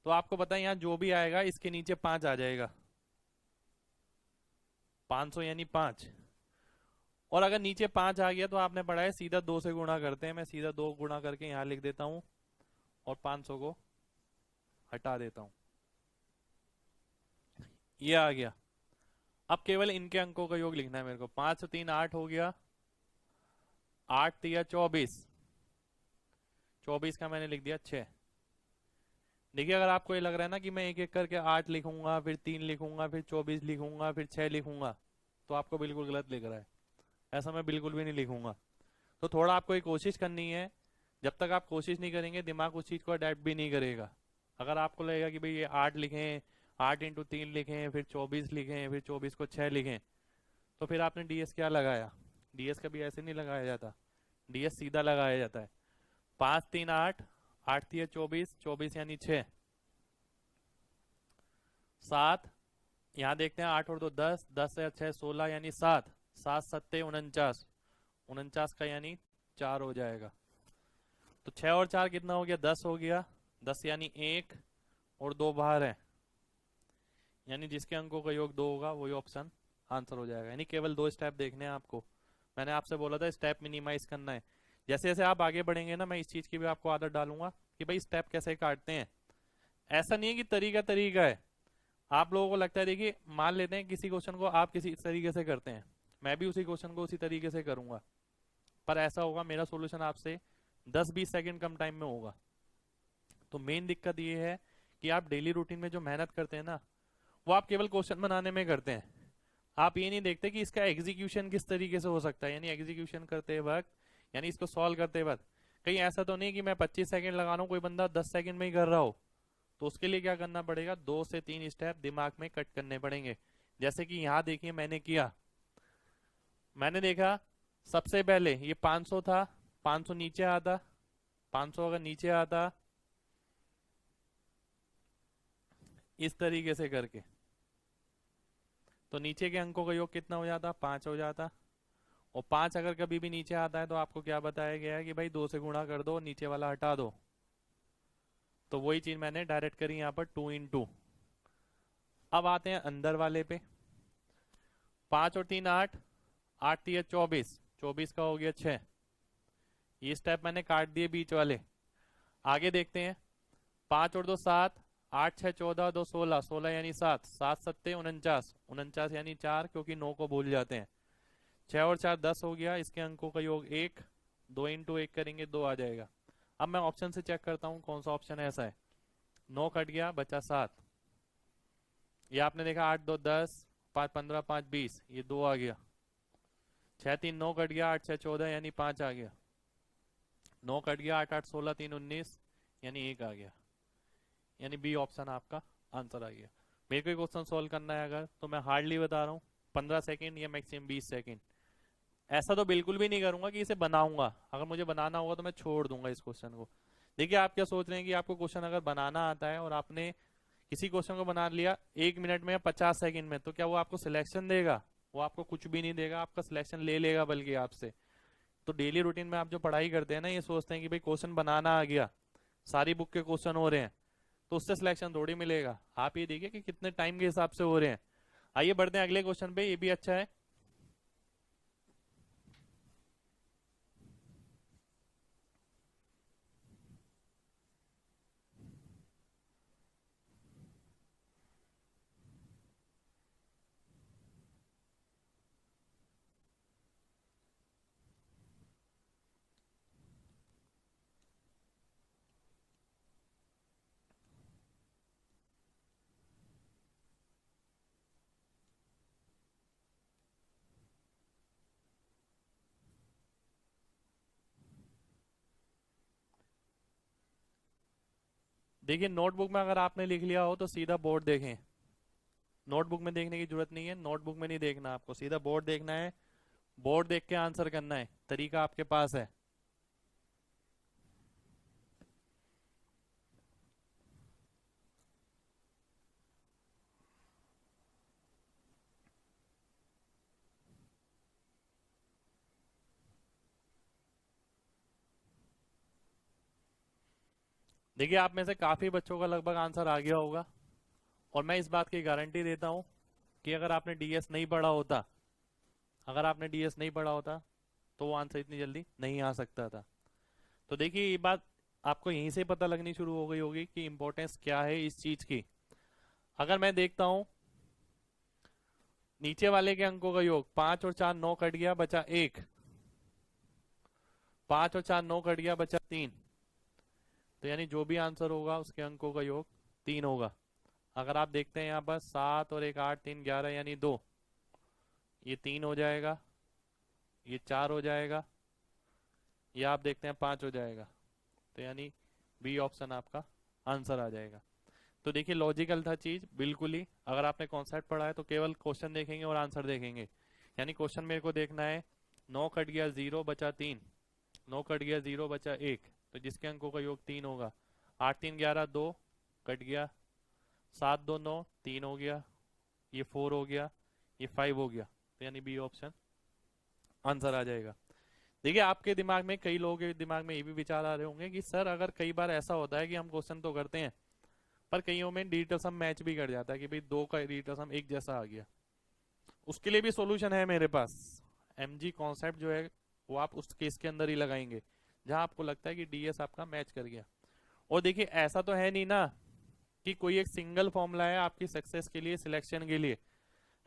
तो आपको पता है यहाँ जो भी आएगा इसके नीचे 5 आ जाएगा, 500 यानी 5। और अगर नीचे 5 आ गया तो आपने पढ़ा है सीधा 2 से गुणा करते हैं, मैं सीधा 2 गुणा करके यहाँ लिख देता हूँ और 500 को हटा देता हूँ, ये आ गया। अब केवल इनके अंकों का योग लिखना है मेरे को। 5 और 3 8 हो गया, 8 3 24, 24 का मैंने लिख दिया 6। देखिए अगर आपको ये लग रहा है ना कि मैं एक एक करके 8 लिखूंगा फिर 3 लिखूंगा फिर 24 लिखूंगा फिर 6 लिखूंगा, तो आपको बिल्कुल गलत लिख रहा है, ऐसा मैं बिल्कुल भी नहीं लिखूंगा। तो थोड़ा आपको ये कोशिश करनी है, जब तक आप कोशिश नहीं करेंगे दिमाग उस चीज को अडेप्ट भी नहीं करेगा। अगर आपको लगेगा कि भाई ये 8 लिखें, 8×3 लिखें, फिर 24 लिखें, फिर 24 को 6 लिखें, तो फिर आपने डीएस क्या लगाया। डीएस कभी ऐसे नहीं लगाया जाता, डीएस सीधा लगाया जाता है। 5 3 8, 8 3 24, 24 यानी 6, 7, यहाँ देखते हैं 8 और 2 10, 10 से 6 16 यानी 7, 7 7 49, 49 का यानी 4 हो जाएगा। तो 6 और 4 कितना हो गया, 10 हो गया। 10 यानी 1 और 2 बाहर है, यानी जिसके अंकों का योग 2 होगा वही ऑप्शन आंसर हो जाएगा। यानी केवल 2 स्टेप देखने हैं आपको। मैंने आपसे बोला था स्टेप मिनिमाइज करना है। जैसे जैसे आप आगे बढ़ेंगे ना, मैं इस चीज की भी आपको आदत डालूंगा कि भाई स्टेप कैसे काटते हैं। ऐसा नहीं है कि तरीका तरीका है। आप लोगों को लगता है, देखिए मान लेते हैं किसी क्वेश्चन को आप किसी तरीके से करते हैं, मैं भी उसी क्वेश्चन को उसी तरीके से करूंगा, पर ऐसा होगा मेरा सॉल्यूशन आपसे 10-20 सेकंड कम टाइम में होगा। तो मेन दिक्कत ये है कि आप डेली रूटीन में जो मेहनत करते हैं ना, वो आप केवल क्वेश्चन बनाने में करते हैं। आप ये नहीं देखते कि इसका एग्जीक्यूशन किस तरीके से हो सकता है, यानी एग्जीक्यूशन करते वक्त, यानी इसको सॉल्व करते वक्त कहीं ऐसा तो नहीं कि मैं 25 सेकंड लगा रहा हूं, कोई बंदा 10 सेकंड में ही कर रहा हो। तो उसके लिए क्या करना पड़ेगा, 2 से 3 स्टेप दिमाग में कट करने पड़ेंगे। जैसे कि यहाँ देखिए मैंने किया, मैंने देखा सबसे पहले ये 500 था, 500 नीचे आता, 500 अगर नीचे आता इस तरीके से करके, तो नीचे के अंकों का योग कितना हो जाता, 5 हो जाता। और 5 अगर कभी भी नीचे आता है तो आपको क्या बताया गया है कि भाई 2 से गुणा कर दो, नीचे वाला हटा दो। तो वही चीज मैंने डायरेक्ट करी यहाँ पर 2 × 2। अब आते हैं अंदर वाले पे। 5 और 3 8, 8 3 24, 24 का हो गया 6। ये स्टेप मैंने काट दिए बीच वाले। आगे देखते हैं, 5 और 2 7, 8 6 14, 2 16, 16 यानी 7, 7 7 49, 49 यानी 4, क्योंकि 9 को भूल जाते हैं। 6 और 4 10 हो गया, इसके अंकों का योग 1, 2 × 1 करेंगे 2 आ जाएगा। अब मैं ऑप्शन से चेक करता हूं कौन सा ऑप्शन ऐसा है। 9 कट गया, बचा 7। ये आपने देखा 8 2 10, 5 15, 5 20, ये 2 आ गया। 6 3 9 कट गया, 8 6 14 यानी 5 आ गया। 9 कट गया, 8 8 16 3 19 यानी 1 आ गया। यानी बी ऑप्शन आपका आंसर आ गया। मेरे को क्वेश्चन सोल्व करना है अगर, तो मैं हार्डली बता रहा हूँ 15 सेकेंड या मैक्सिमम 20 सेकेंड। ऐसा तो बिल्कुल भी नहीं करूंगा कि इसे बनाऊंगा, अगर मुझे बनाना होगा तो मैं छोड़ दूंगा इस क्वेश्चन को। देखिए आप क्या सोच रहे हैं कि आपको क्वेश्चन अगर बनाना आता है और आपने किसी क्वेश्चन को बना लिया 1 मिनट में या 50 सेकंड में, तो क्या वो आपको सिलेक्शन देगा? वो आपको कुछ भी नहीं देगा, आपका सिलेक्शन ले लेगा बल्कि आपसे। तो डेली रूटीन में आप जो पढ़ाई करते हैं ना, ये सोचते हैं कि भाई क्वेश्चन बनाना आ गया, सारी बुक के क्वेश्चन हो रहे हैं, तो उससे सिलेक्शन थोड़ी मिलेगा। आप ये देखिए कि कितने टाइम के हिसाब से हो रहे हैं। आइए बढ़ते हैं अगले क्वेश्चन पे, ये भी अच्छा है। देखिए नोटबुक में अगर आपने लिख लिया हो तो सीधा बोर्ड देखें। नोटबुक में देखने की जरूरत नहीं है, नोटबुक में नहीं देखना, आपको सीधा बोर्ड देखना है। बोर्ड देख के आंसर करना है, तरीका आपके पास है। देखिए आप में से काफी बच्चों का लगभग आंसर आ गया होगा, और मैं इस बात की गारंटी देता हूं कि अगर आपने डीएस नहीं पढ़ा होता, अगर आपने डीएस नहीं पढ़ा होता तो वो आंसर इतनी जल्दी नहीं आ सकता था। तो देखिए ये बात आपको यहीं से पता लगनी शुरू हो गई होगी कि इंपॉर्टेंस क्या है इस चीज की। अगर मैं देखता हूं नीचे वाले के अंकों का योग, 5 और 4 9 कट गया, बचा 1। 5 और 4 9 कट गया, बचा 3। तो यानी जो भी आंसर होगा उसके अंकों का योग 3 होगा। अगर आप देखते हैं यहाँ पर 7 और 1 8 3 11 यानी 2, ये 3 हो जाएगा, ये 4 हो जाएगा, ये आप देखते हैं 5 हो जाएगा। तो यानी बी ऑप्शन आपका आंसर आ जाएगा। तो देखिए लॉजिकल था चीज बिल्कुल ही। अगर आपने कॉन्सेप्ट पढ़ा है तो केवल क्वेश्चन देखेंगे और आंसर देखेंगे। यानी क्वेश्चन मेरे को देखना है, 9 कट गया 0 बचा 3, 9 कट गया 0 बचा 1, तो जिसके अंकों का योग 3 होगा। 8 3 11 2 कट गया, 7 2 9 3 हो गया, ये 4 हो गया, ये 5 हो गया। तो यानी बी ऑप्शन आंसर आ जाएगा। देखिए आपके दिमाग में, कई लोगों के दिमाग में ये भी विचार आ रहे होंगे कि सर अगर कई बार ऐसा होता है कि हम क्वेश्चन तो करते हैं पर कईयों में डिजिटल सम मैच भी कर जाता है कि भाई दो का डिजिटल सम एक जैसा आ गया। उसके लिए भी सॉल्यूशन है मेरे पास। एमजी कॉन्सेप्ट जो है वो आप उस केस के अंदर ही लगाएंगे जहां आपको लगता है कि डीएस आपका मैच कर गया। और देखिए ऐसा तो है नहीं ना कि कोई एक सिंगल फॉर्मूला है आपकी सक्सेस के लिए, सिलेक्शन के लिए।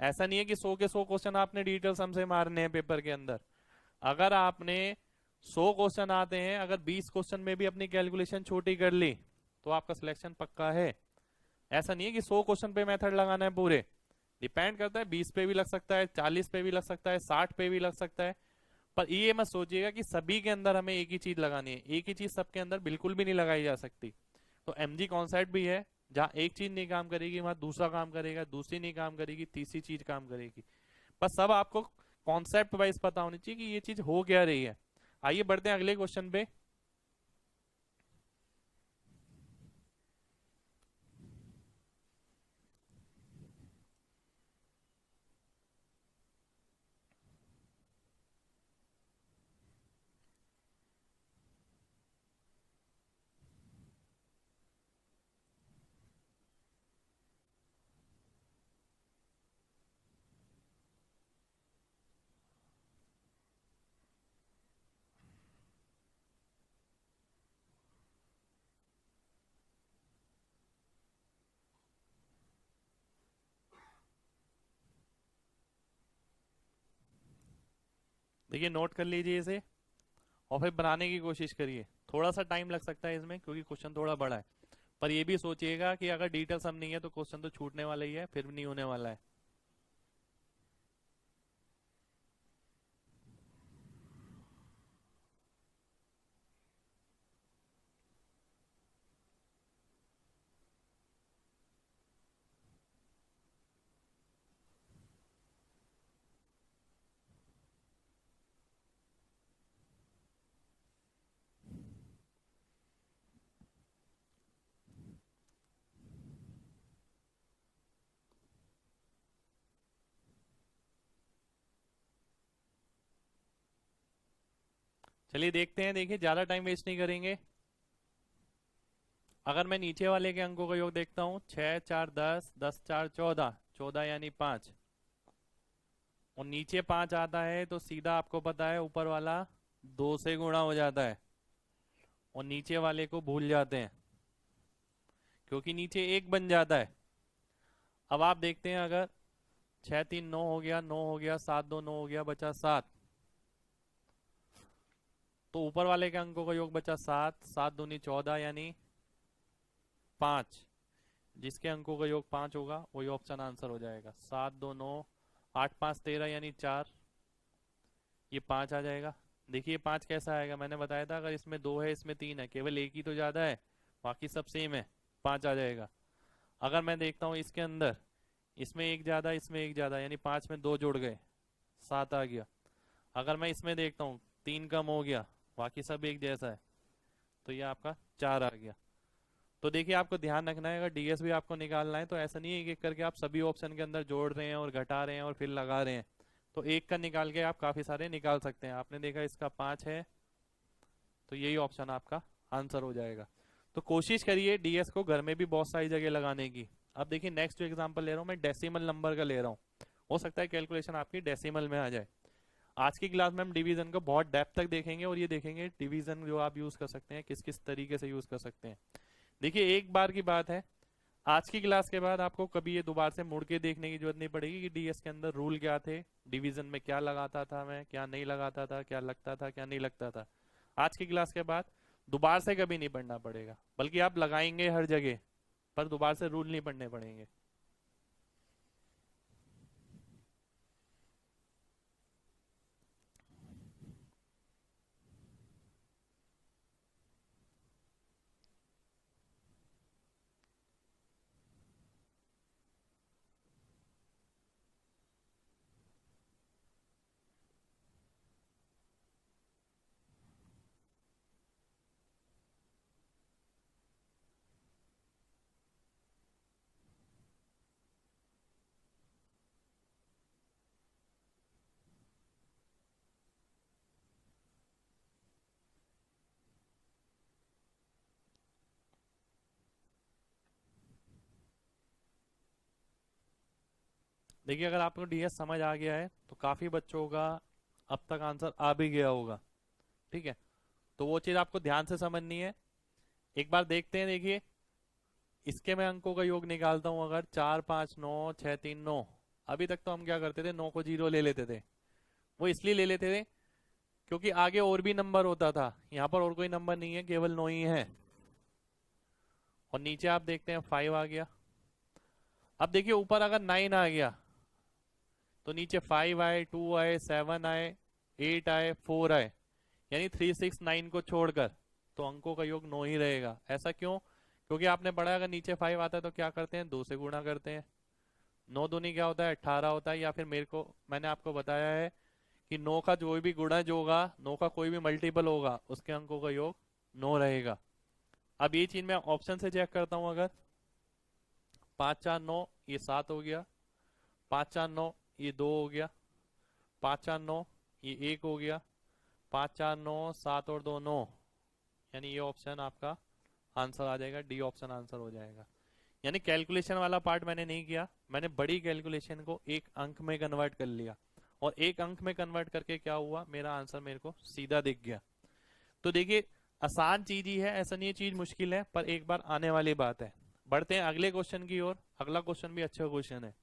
ऐसा नहीं है कि 100 के 100 क्वेश्चन आपने डिजिटल सम से मारने हैं पेपर के अंदर। अगर आपने 100 क्वेश्चन आते हैं, अगर 20 क्वेश्चन में भी अपनी कैलकुलेशन छोटी कर ली तो आपका सिलेक्शन पक्का है। ऐसा नहीं है कि 100 क्वेश्चन पे मेथड लगाना है पूरे। डिपेंड करता है, 20 पे भी लग सकता है, 40 पे भी लग सकता है, 60 पे भी लग सकता है। पर ये मत सोचिएगा कि सभी के अंदर हमें एक ही चीज लगानी है। एक ही चीज सबके अंदर बिल्कुल भी नहीं लगाई जा सकती। तो एमजी कॉन्सेप्ट भी है, जहां एक चीज नहीं काम करेगी वहां दूसरा काम करेगा, दूसरी नहीं काम करेगी तीसरी चीज काम करेगी। बस सब आपको कॉन्सेप्ट वाइज पता होनी चाहिए कि ये चीज हो क्या रही है। आइए बढ़ते हैं अगले क्वेश्चन पे। देखिए नोट कर लीजिए इसे और फिर बनाने की कोशिश करिए। थोड़ा सा टाइम लग सकता है इसमें क्योंकि क्वेश्चन थोड़ा बड़ा है। पर ये भी सोचिएगा कि अगर डिटेल सम नहीं है तो क्वेश्चन तो छूटने वाला ही है, फिर नहीं होने वाला है। चलिए देखते हैं। देखिए ज्यादा टाइम वेस्ट नहीं करेंगे। अगर मैं नीचे वाले के अंकों का योग देखता हूँ, 6 4 10, 10 4 14, 14 यानी 5। और नीचे 5 आता है तो सीधा आपको पता है ऊपर वाला 2 से गुणा हो जाता है और नीचे वाले को भूल जाते हैं क्योंकि नीचे 1 बन जाता है। अब आप देखते हैं, अगर 6 3 9 हो गया, 9 हो गया, 7 2 9 हो गया, बचा 7। तो ऊपर वाले के अंकों का योग बचा 7, 7 दूनी 14 यानी 5। जिसके अंकों का योग 5 होगा वही ऑप्शन आंसर हो जाएगा। 7 2 9, 8 5 13 यानी 4। ये 5 आ जाएगा। देखिए 5 कैसा आएगा, मैंने बताया था अगर इसमें 2 है इसमें 3 है, केवल एक ही तो ज्यादा है, बाकी सब सेम है, 5 आ जाएगा। अगर मैं देखता हूँ इसके अंदर, इसमें एक ज्यादा इसमें एक ज्यादा यानी 5 में 2 जुड़ गए, 7 आ गया। अगर मैं इसमें देखता हूँ 3 कम हो गया, बाकी सब एक जैसा है, तो ये आपका 4 आ गया। तो देखिए आपको ध्यान रखना है, अगर डीएस भी आपको निकालना है तो ऐसा नहीं है एक एक करके आप सभी ऑप्शन के अंदर जोड़ रहे हैं और घटा रहे हैं और फिर लगा रहे हैं। तो एक का निकाल के आप काफी सारे निकाल सकते हैं। आपने देखा इसका 5 है तो यही ऑप्शन आपका आंसर हो जाएगा। तो कोशिश करिए डीएस को घर में भी बहुत सारी जगह लगाने की। अब देखिए नेक्स्ट जो एग्जांपल ले रहा हूँ मैं, डेसिमल नंबर का ले रहा हूँ। हो सकता है कैलकुलेशन आपकी डेसिमल में आ जाए। आज की क्लास में हम डिवीजन को बहुत डेप्थ तक देखेंगे और ये देखेंगे डिवीजन जो आप यूज कर सकते हैं किस किस तरीके से यूज कर सकते हैं। देखिए एक बार की बात है, आज की क्लास के बाद आपको कभी ये दोबारा से मुड़ के देखने की जरूरत नहीं पड़ेगी कि डीएस के अंदर रूल क्या थे, डिवीजन में क्या लगाता था मैं, क्या नहीं लगाता था, क्या लगता था क्या नहीं लगता था। आज की क्लास के बाद दोबारा से कभी नहीं पढ़ना पड़ेगा, बल्कि आप लगाएंगे हर जगह, पर दोबारा से रूल नहीं पढ़ने पड़ेंगे। देखिए अगर आपको डीएस समझ आ गया है तो काफी बच्चों का अब तक आंसर आ भी गया होगा। ठीक है, तो वो चीज आपको ध्यान से समझनी है। एक बार देखते हैं, देखिए इसके मैं अंकों का योग निकालता हूं, अगर 4 5 9 6 3 9। अभी तक तो हम क्या करते थे, 9 को जीरो ले लेते थे। वो इसलिए ले लेते थे क्योंकि आगे और भी नंबर होता था, यहाँ पर और कोई नंबर नहीं है, केवल 9 ही है। और नीचे आप देखते हैं 5 आ गया। अब देखिए ऊपर अगर 9 आ गया तो नीचे 5 आए, 2 आए, 7 आए, 8 आए, 4 आए, यानी 3 6 9 को छोड़कर तो अंकों का योग 9 ही रहेगा। ऐसा क्यों? क्योंकि आपने पढ़ा अगर नीचे 5 आता है तो क्या करते हैं, 2 से गुणा करते हैं। 9 दूनी क्या होता है, 18 होता है। या फिर मैंने आपको बताया है कि 9 का जो भी गुणज होगा, 9 का कोई भी मल्टीपल होगा, उसके अंकों का योग 9 रहेगा। अब ये चीज मैं ऑप्शन से चेक करता हूं, अगर 5 4 9 ये 7 हो गया, 5 4 9 ये 2 हो गया, 5 4 9 ये 1 हो गया, 5 4 9 7 और 2 9, यानी ये ऑप्शन आपका आंसर आ जाएगा, डी ऑप्शन आंसर हो जाएगा। यानी कैलकुलेशन वाला पार्ट मैंने नहीं किया, मैंने बड़ी कैलकुलेशन को एक अंक में कन्वर्ट कर लिया, और एक अंक में कन्वर्ट करके क्या हुआ, मेरा आंसर मेरे को सीधा दिख गया। तो देखिए आसान चीज ही है, ऐसा नहीं है चीज मुश्किल है, पर एक बार आने वाली बात है। बढ़ते हैं अगले क्वेश्चन की ओर। अगला क्वेश्चन भी अच्छा क्वेश्चन है।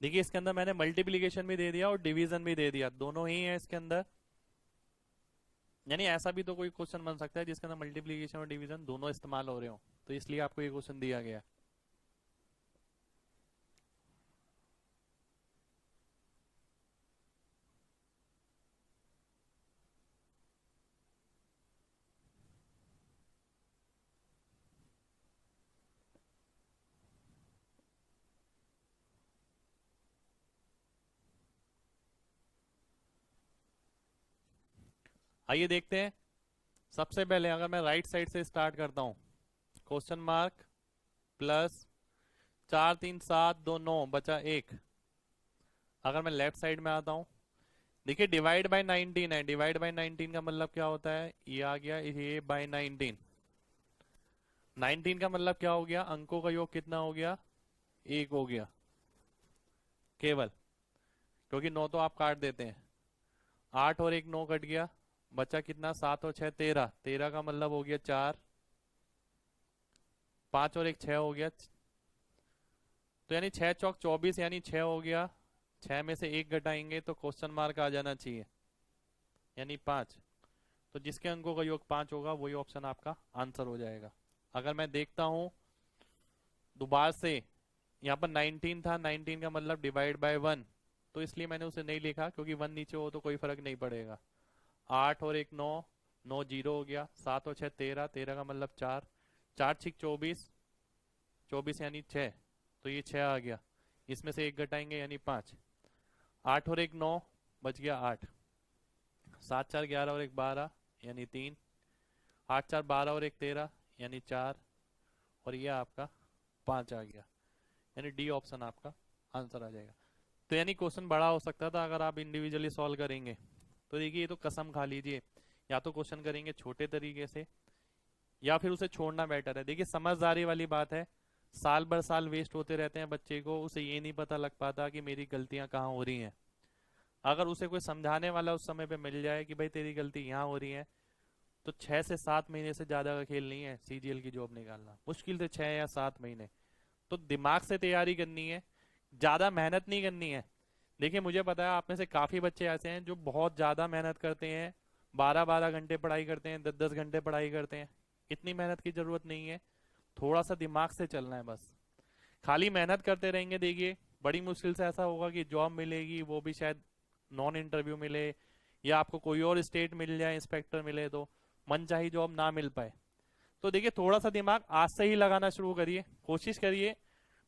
देखिए इसके अंदर मैंने मल्टीप्लीकेशन भी दे दिया और डिवीजन भी दे दिया, दोनों ही है इसके अंदर। यानी ऐसा भी तो कोई क्वेश्चन बन सकता है जिसके अंदर मल्टीप्लीकेशन और डिवीजन दोनों इस्तेमाल हो रहे हो, तो इसलिए आपको ये क्वेश्चन दिया गया। आइए देखते हैं। सबसे पहले अगर मैं राइट साइड से स्टार्ट करता हूं, क्वेश्चन मार्क प्लस 4 3 7 2 9 बचा 1। अगर मैं लेफ्ट साइड में आता हूं, देखिए डिवाइड बाय 19 है, डिवाइड बाय 19 का मतलब क्या होता है, ये आ गया ये बाय 19। 19 का मतलब क्या हो गया, अंकों का योग कितना हो गया, 1 हो गया केवल, क्योंकि 9 तो आप काट देते हैं। 8 और 1 9 कट गया, बचा कितना, 7 और 6 13, 13 का मतलब हो गया 4, 5 और 1 6 हो गया, तो यानी 6 चौक 24, यानी 6 हो गया। 6 में से 1 घटाएंगे तो क्वेश्चन मार्क आ जाना चाहिए, यानी 5। तो जिसके अंकों का योग 5 होगा वही ऑप्शन आपका आंसर हो जाएगा। अगर मैं देखता हूं दोबारा से, यहाँ पर 19 था, 19 का मतलब डिवाइड बाय 1, तो इसलिए मैंने उसे नहीं लिखा, क्योंकि 1 नीचे हो तो कोई फर्क नहीं पड़ेगा। 8 और 1 9, 9 जीरो हो गया, 7 और 6 13, 13 का मतलब 4, 4 6 24, 24 यानी 6, तो ये 6 आ गया। इसमें से 1 घटाएंगे यानी 5। 8 और 1 9, बच गया 8। 7 4 11 और 1 12, यानी 3। 8 4 12 और 1 13, यानी 4, और ये आपका 5 आ गया, यानी डी ऑप्शन आपका आंसर आ जाएगा। तो यानी क्वेश्चन बड़ा हो सकता था अगर आप इंडिविजुअली सॉल्व करेंगे। तो देखिए ये तो कसम खा लीजिए, या तो क्वेश्चन करेंगे छोटे तरीके से, या फिर उसे छोड़ना बेटर है। देखिए समझदारी वाली बात है, साल भर साल वेस्ट होते रहते हैं बच्चे को, उसे ये नहीं पता लग पाता कि मेरी गलतियां कहाँ हो रही हैं। अगर उसे कोई समझाने वाला उस समय पे मिल जाए कि भाई तेरी गलती यहाँ हो रही है, तो 6 से 7 महीने से ज्यादा का खेल नहीं है सीजीएल की जॉब निकालना, मुश्किल से 6 या 7 महीने। तो दिमाग से तैयारी करनी है, ज्यादा मेहनत नहीं करनी है। देखिए मुझे पता है आप में से काफी बच्चे ऐसे हैं जो बहुत ज्यादा मेहनत करते हैं, 12-12 घंटे पढ़ाई करते हैं, 10-10 घंटे पढ़ाई करते हैं। इतनी मेहनत की जरूरत नहीं है, थोड़ा सा दिमाग से चलना है बस। खाली मेहनत करते रहेंगे, देखिए बड़ी मुश्किल से ऐसा होगा कि जॉब मिलेगी, वो भी शायद नॉन इंटरव्यू मिले, या आपको कोई और स्टेट मिल जाए, इंस्पेक्टर मिले, तो मनचाही जॉब ना मिल पाए। तो देखिए थोड़ा सा दिमाग आज से ही लगाना शुरू करिए, कोशिश करिए।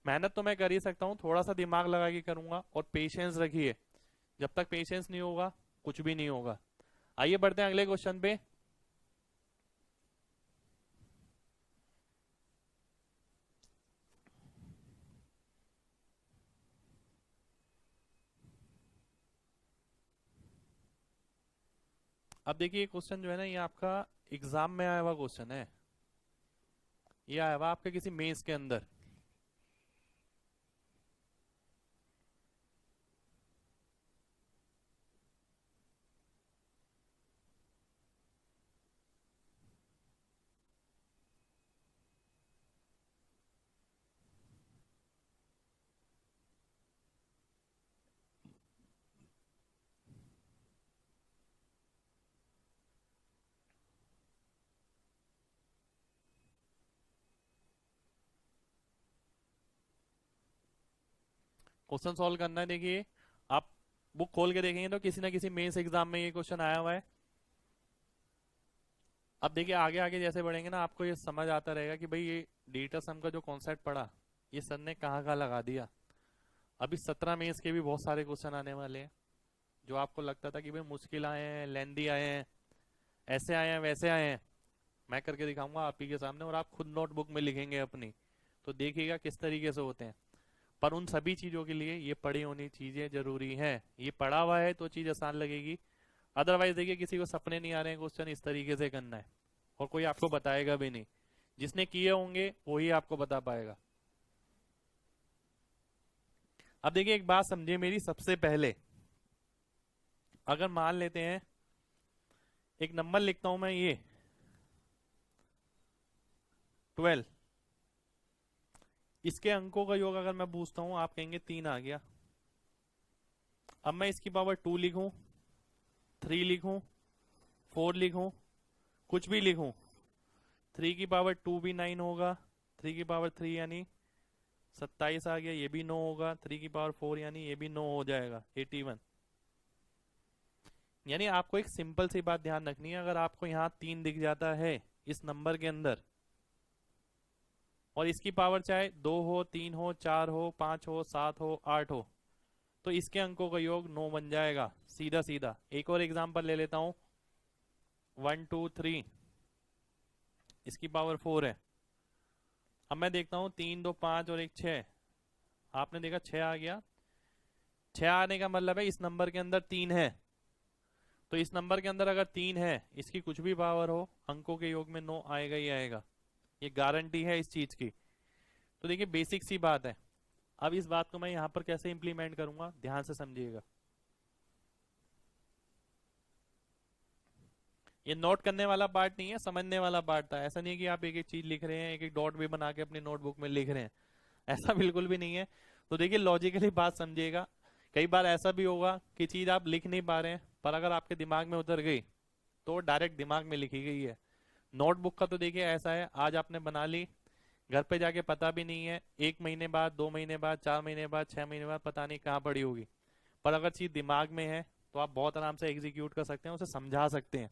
मेहनत तो मैं कर ही सकता हूँ, थोड़ा सा दिमाग लगा के करूंगा, और पेशेंस रखिए। जब तक पेशेंस नहीं होगा कुछ भी नहीं होगा। आइए बढ़ते हैं अगले क्वेश्चन पे। अब देखिए ये क्वेश्चन जो है ना, ये आपका एग्जाम में आया हुआ क्वेश्चन है। ये आया हुआ आपके किसी मेंस के अंदर। क्वेश्चन सॉल्व करना है, देखिए आप बुक खोल के देखेंगे तो किसी ना किसी मेंस एग्जाम में ये क्वेश्चन आया हुआ है। अब देखिए आगे आगे जैसे बढ़ेंगे ना, आपको ये समझ आता रहेगा कि भाई ये डिजिटल सम का जो कॉन्सेप्ट पढ़ा, ये सर ने कहाँ कहाँ लगा दिया। अभी 17 मेंस के भी बहुत सारे क्वेश्चन आने वाले हैं, जो आपको लगता था कि भाई मुश्किल आए हैं, लेंदी आए हैं, ऐसे आए हैं, वैसे आए हैं, मैं करके दिखाऊंगा आप ही के सामने, और आप खुद नोटबुक में लिखेंगे अपनी, तो देखिएगा किस तरीके से होते हैं। पर उन सभी चीजों के लिए ये पढ़ी होनी चीजें जरूरी हैं। ये पढ़ा हुआ है तो चीज आसान लगेगी, अदरवाइज देखिए किसी को सपने नहीं आ रहे हैं क्वेश्चन इस तरीके से करना है, और कोई आपको बताएगा भी नहीं। जिसने किए होंगे वही आपको बता पाएगा। अब देखिए एक बात समझिए मेरी, सबसे पहले अगर मान लेते हैं एक नंबर लिखता हूं मैं, ये 12, इसके अंकों का योग अगर मैं पूछता हूं, आप कहेंगे 3 आ गया। अब मैं इसकी पावर 2 लिखूं, 3 लिखूं, 4 लिखूं, कुछ भी लिखूं, 3 की पावर 2 भी 9 होगा, 3 की पावर 3 यानी 27 आ गया, ये भी 9 होगा, 3 की पावर 4 यानी ये भी 9 हो जाएगा, 81। यानी आपको एक सिंपल सी बात ध्यान रखनी है, अगर आपको यहाँ 3 दिख जाता है इस नंबर के अंदर, और इसकी पावर चाहे 2 हो, 3 हो, 4 हो, 5 हो, 7 हो, 8 हो, तो इसके अंकों का योग 9 बन जाएगा, सीधा सीधा। एक और एग्जांपल ले लेता हूं, 1 2 3, इसकी पावर 4 है। अब मैं देखता हूं 3 2 5 और 1 6, आपने देखा 6 आ गया। 6 आने का मतलब है इस नंबर के अंदर 3 है, तो इस नंबर के अंदर अगर 3 है, इसकी कुछ भी पावर हो, अंकों के योग में 9 आएगा ही आएगा, ये गारंटी है इस चीज की। तो देखिए बेसिक सी बात है। अब इस बात को मैं यहां पर कैसे इंप्लीमेंट करूंगा, ध्यान से समझिएगा। ये नोट करने वाला पार्ट नहीं है, समझने वाला पार्ट था। ऐसा नहीं है कि आप एक एक चीज लिख रहे हैं, एक एक डॉट भी बना के अपनी नोटबुक में लिख रहे हैं, ऐसा बिल्कुल भी नहीं है। तो देखिए लॉजिकली बात समझिएगा। कई बार ऐसा भी होगा कि चीज आप लिख नहीं पा रहे हैं, पर अगर आपके दिमाग में उतर गई तो डायरेक्ट दिमाग में लिखी गई है। नोटबुक का तो देखिए ऐसा है, आज आपने बना ली, घर पे जाके पता भी नहीं है, 1 महीने बाद, 2 महीने बाद, 4 महीने बाद, 6 महीने बाद पता नहीं कहाँ पड़ी होगी। पर अगर चीज दिमाग में है तो आप बहुत आराम से एग्जीक्यूट कर सकते हैं, उसे समझा सकते हैं।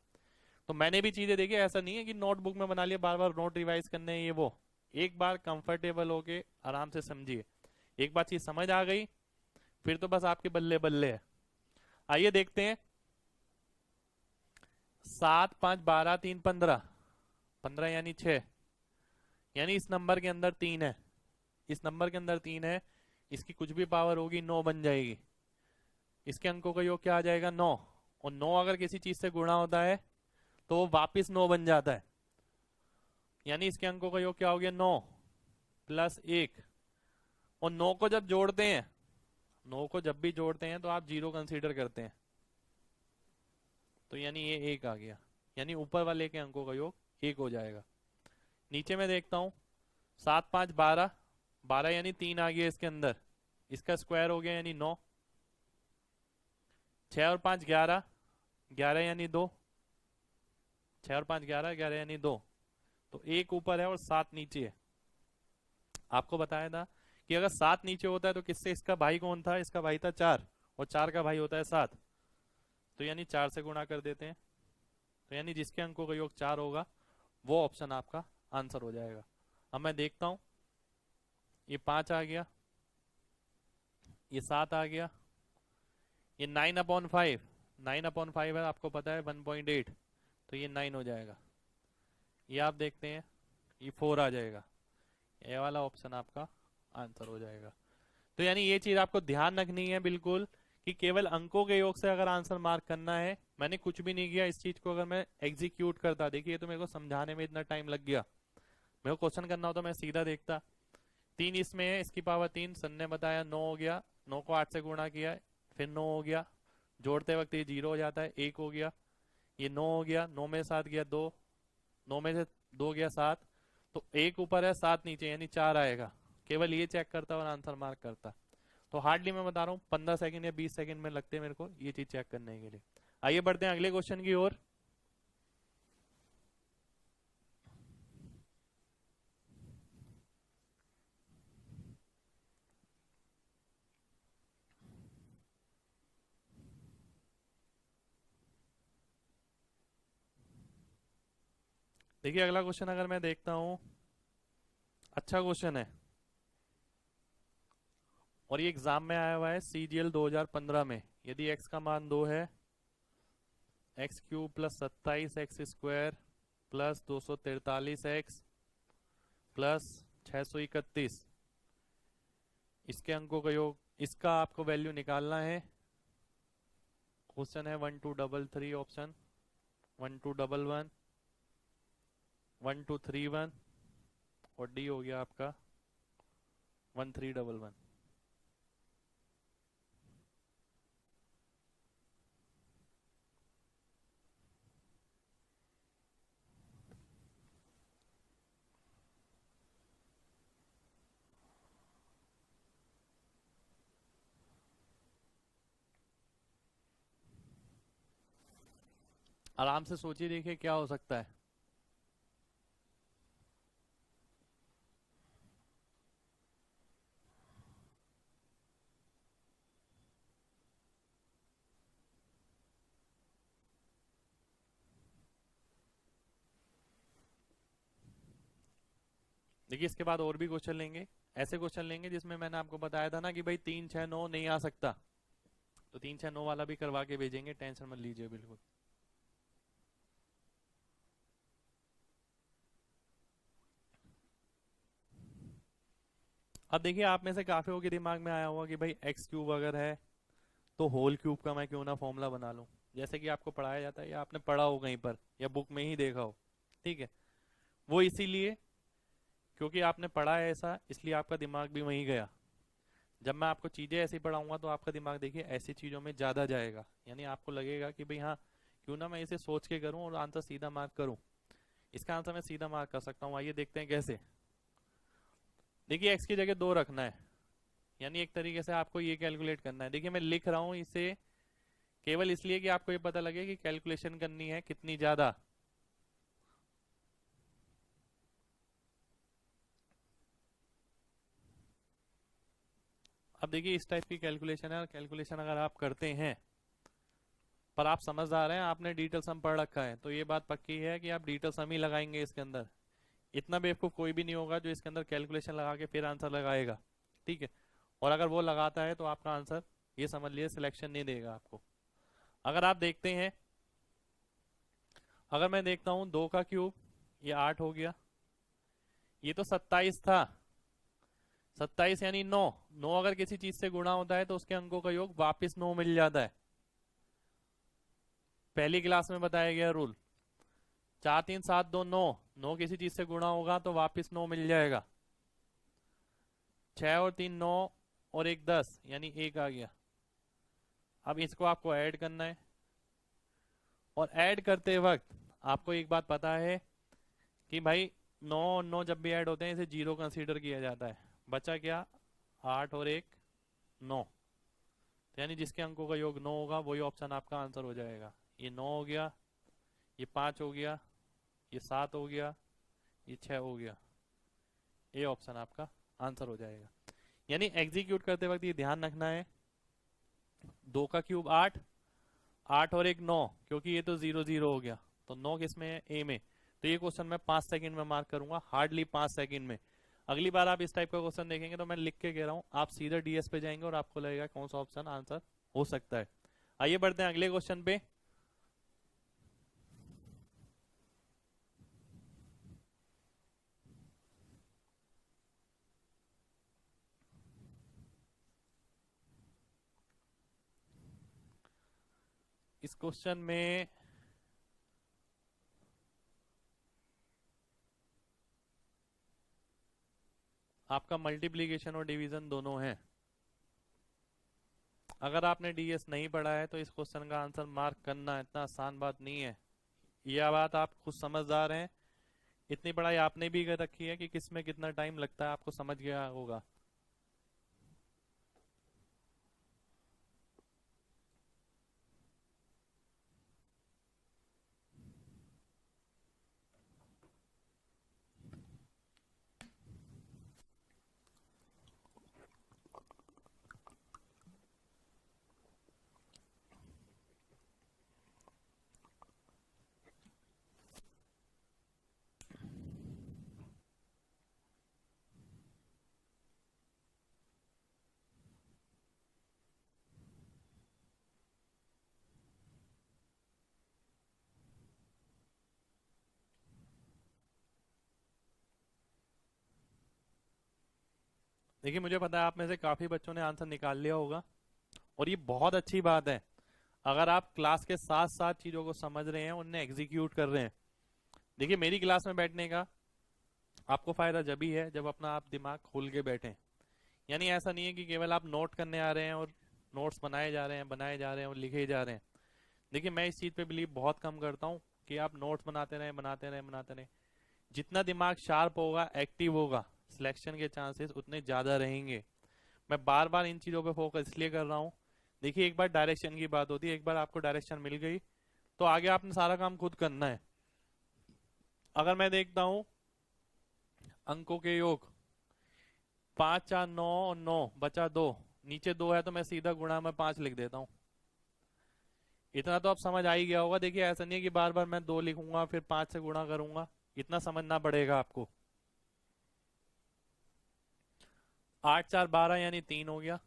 तो मैंने भी चीजें देखी, ऐसा नहीं है कि नोटबुक में बना लिया, बार बार नोट रिवाइज करने हैं ये वो। एक बार कंफर्टेबल होके आराम से समझिए, एक बार चीज समझ आ गई फिर तो बस आपके बल्ले बल्ले है। आइए देखते हैं, 7 5 12 3 15, 15 यानी 6, यानी इस नंबर के अंदर 3 है, इस नंबर के अंदर 3 है, इसकी कुछ भी पावर होगी 9 बन जाएगी। इसके अंकों का योग क्या आ जाएगा, 9। और 9 अगर किसी चीज से गुणा होता है तो वो वापिस 9 बन जाता है, यानी इसके अंकों का योग क्या हो गया, 9 प्लस 1। और 9 को जब जोड़ते हैं, 9 को जब भी जोड़ते हैं तो आप 0 कंसीडर करते हैं, तो यानी ये 1 आ गया, यानी ऊपर वाले के अंकों का योग 1 हो जाएगा। नीचे में देखता हूं, 7 5 12, 12 यानी 3 आ गया इसके अंदर, इसका स्क्वायर हो गया यानी 9। 6 और 5 11, 11 यानी 2। 6 और 5 11, 11 यानी 2। तो एक ऊपर है और 7 नीचे है। आपको बताया था कि अगर 7 नीचे होता है तो किससे, इसका भाई कौन था, इसका भाई था 4, और 4 का भाई होता है 7। तो यानी 4 से गुणा कर देते हैं। तो यानी जिसके अंकों का योग 4 होगा वो ऑप्शन आपका आंसर हो जाएगा। अब मैं देखता हूं, ये 5 आ गया, ये 7 आ गया, ये 9/5, 9/5 है, आपको पता है 1.8, तो ये 9 हो जाएगा। ये आप देखते हैं, ये 4 आ जाएगा। ये वाला ऑप्शन आपका आंसर हो जाएगा। तो यानी ये चीज आपको ध्यान रखनी है बिल्कुल, कि केवल अंकों के योग से अगर आंसर मार्क करना है। मैंने कुछ भी नहीं किया, इस चीज को अगर मैं एग्जीक्यूट करता, देखिए तो मेरे को समझाने में इतना टाइम लग गया, मेरे को क्वेश्चन करना होता मैं सीधा देखता। 3 इसमें है, इसकी पावर 3, सन ने बताया 9 हो गया, 9 को 8 से गुणा किया, फिर 9 हो गया, जोड़ते वक्त ये 0 हो जाता है, 1 हो गया, ये 9 हो गया, 9 में 7 गया 2, 9 में से 2 गया 7, तो 1 ऊपर है 7 नीचे यानी 4 आएगा। केवल ये चेक करता और आंसर मार्क करता। तो हार्डली मैं बता रहा हूँ 15 सेकंड या 20 सेकंड में लगते हैं मेरे को ये चीज चेक करने के लिए। आइए बढ़ते हैं अगले क्वेश्चन की ओर। देखिए अगला क्वेश्चन अगर मैं देखता हूँ, अच्छा क्वेश्चन है और ये एग्जाम में आया हुआ है CGL 2015 में। यदि x का मान 2 है, x³ plus 27x² plus 243x plus 631, इसके अंकों का योग, इसका आपको वैल्यू निकालना है। क्वेश्चन है 1233 ऑप्शन, 1211, 1231 और डी हो गया आपका 1311। आराम से सोचिए, देखिए क्या हो सकता है। देखिए इसके बाद और भी क्वेश्चन लेंगे, ऐसे क्वेश्चन लेंगे जिसमें मैंने आपको बताया था ना कि भाई 3 6 9 नहीं आ सकता, तो 3 6 9 वाला भी करवा के भेजेंगे, टेंशन मत लीजिए बिल्कुल। अब देखिए आप में से काफियों के दिमाग में आया होगा कि भाई x³ अगर है तो होल क्यूब का मैं क्यों ना फॉर्मूला बना लूं, जैसे कि आपको पढ़ाया जाता है या आपने पढ़ा हो कहीं पर या बुक में ही देखा हो। ठीक है, वो इसीलिए क्योंकि आपने पढ़ा है ऐसा, इसलिए आपका दिमाग भी वहीं गया। जब मैं आपको चीजें ऐसी पढ़ाऊंगा तो आपका दिमाग देखिए ऐसी चीजों में ज्यादा जाएगा, यानी आपको लगेगा कि भाई हाँ, क्यों ना मैं इसे सोच के करूं और आंसर सीधा मार्क करूं। इसका आंसर मैं सीधा मार्क कर सकता हूं, आइए देखते हैं कैसे। देखिए एक्स की जगह 2 रखना है, यानी एक तरीके से आपको ये कैलकुलेट करना है। देखिए मैं लिख रहा हूं इसे केवल इसलिए कि आपको ये पता लगे कि कैलकुलेशन करनी है कितनी ज्यादा। अब देखिए इस टाइप की कैलकुलेशन है, और कैलकुलेशन अगर आप करते हैं, पर आप समझदार हैं, आपने डिटेल सम पढ़ रखा है, तो ये बात पक्की है कि आप डिटेल सम ही लगाएंगे इसके अंदर। इतना बेवकूफ कोई भी नहीं होगा जो इसके अंदर कैलकुलेशन लगा के फिर आंसर लगाएगा। ठीक है, और अगर वो लगाता है तो आपका आंसर ये समझ लिए सिलेक्शन नहीं देगा आपको। अगर आप देखते हैं, अगर मैं देखता हूं 2 का क्यूब, ये 8 हो गया, ये तो 27 था, 27 यानी 9। 9 अगर किसी चीज से गुणा होता है तो उसके अंकों का योग वापिस 9 मिल जाता है, पहली क्लास में बताया गया रूल। 4 3 7 2 9, 9 किसी चीज से गुणा होगा तो वापिस 9 मिल जाएगा। 6 और 3 9 और 1 10 यानी 1 आ गया। अब इसको आपको ऐड करना है, और ऐड करते वक्त आपको एक बात पता है कि भाई 9 और 9 जब भी ऐड होते हैं इसे जीरो कंसीडर किया जाता है। बचा क्या, 8 और 1 9, यानी जिसके अंकों का योग 9 होगा वही ऑप्शन आपका आंसर हो जाएगा। ये 9 हो गया, ये 5 हो गया, ये 7 हो गया, ये 6 हो गया। ये ऑप्शन आपका आंसर हो जाएगा। यानी एग्जीक्यूट करते वक्त ये ध्यान रखना है, 2 का क्यूब 8, 8 और एक 9, क्योंकि ये तो 0 0 हो गया, तो 9 किस में है, ए में। तो ये क्वेश्चन मैं 5 सेकंड में मार्क करूंगा, हार्डली 5 सेकंड में। अगली बार आप इस टाइप का क्वेश्चन देखेंगे तो मैं लिख के कह रहा हूँ, आप सीधा डीएस पे जाएंगे और आपको लगेगा कौन सा ऑप्शन आंसर हो सकता है। आइए बढ़ते हैं अगले क्वेश्चन पे। इस क्वेश्चन में आपका मल्टीप्लीकेशन और डिवीजन दोनों है। अगर आपने डीएस नहीं पढ़ा है तो इस क्वेश्चन का आंसर मार्क करना इतना आसान बात नहीं है। यह बात आप खुद समझदार हैं, इतनी पढ़ाई आपने भी कर रखी है कि किसमें कितना टाइम लगता है आपको समझ गया होगा। देखिए मुझे पता है आप में से काफी बच्चों ने आंसर निकाल लिया होगा, और ये बहुत अच्छी बात है। अगर आप क्लास के साथ साथ चीजों को समझ रहे हैं, उन्हें एग्जीक्यूट कर रहे हैं। देखिए मेरी क्लास में बैठने का आपको फायदा जब ही है जब अपना आप दिमाग खोल के बैठे। यानी ऐसा नहीं है कि केवल आप नोट करने आ रहे हैं और नोट्स बनाए जा रहे हैं, बनाए जा रहे हैं और लिखे जा रहे हैं। देखिए मैं इस चीज पे बिलीव बहुत कम करता हूँ कि आप नोट्स बनाते रहें, बनाते रहें, बनाते रहें। जितना दिमाग शार्प होगा, एक्टिव होगा, सिलेक्शन के चांसेस उतने ज्यादा रहेंगे। मैं बार बार इन चीजों पे फोकस इसलिए कर रहा हूँ। देखिए एक बार डायरेक्शन की बात होती है, एक बार आपको डायरेक्शन मिल गई तो आगे आपने सारा काम खुद करना है। अगर मैं देखता हूँ अंकों के योग 5 4 9 और 9 बचा 2, नीचे 2 है तो मैं सीधा गुणा में 5 लिख देता हूँ। इतना तो आप समझ आ ही गया होगा। देखिए ऐसा नहीं है कि बार बार मैं 2 लिखूंगा फिर 5 से गुणा करूंगा, इतना समझना पड़ेगा आपको। 8 4 12 यानी 3 हो गया,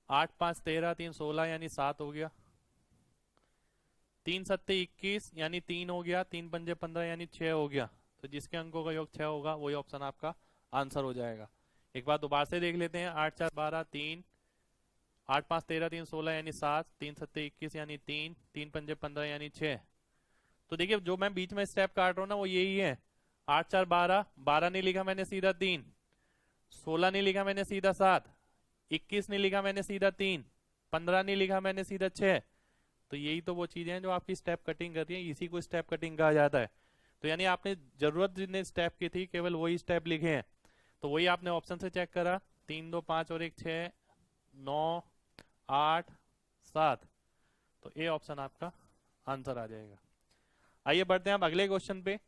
8 5 13, 3 16 यानी 7 हो गया, 3 सत्ते 21 यानी 3 हो गया, 3 पंजे 15 यानी 6 हो गया। तो जिसके अंकों का योग 6 होगा वही ऑप्शन आपका आंसर हो जाएगा। एक बार दोबारा से देख लेते हैं, 8 4 12 3, 8 5 13, 3 16 यानी 7, 3 सत्ते 21 यानी 3, 3 पंजे 15 यानी 6। तो देखिए जो मैं बीच में स्टेप काट रहा हूँ ना वो यही है। 8 4 12, 12 नहीं लिखा मैंने सीधा 3, 16 नहीं लिखा मैंने सीधा 7, 21 नहीं लिखा मैंने सीधा 3, 15 नहीं लिखा मैंने सीधा 6। तो यही तो वो चीजें हैं जो आपकी स्टेप कटिंग कर रही है, इसी को स्टेप कटिंग कहा जाता है। तो यानी आपने जरूरत जितने स्टेप की थी केवल वही स्टेप लिखे हैं, तो वही आपने ऑप्शन से चेक करा, 3 2 5 और 1 6 9 8 7। तो ए ऑप्शन आपका आंसर आ जाएगा। आइए बढ़ते हैं अब अगले क्वेश्चन पे।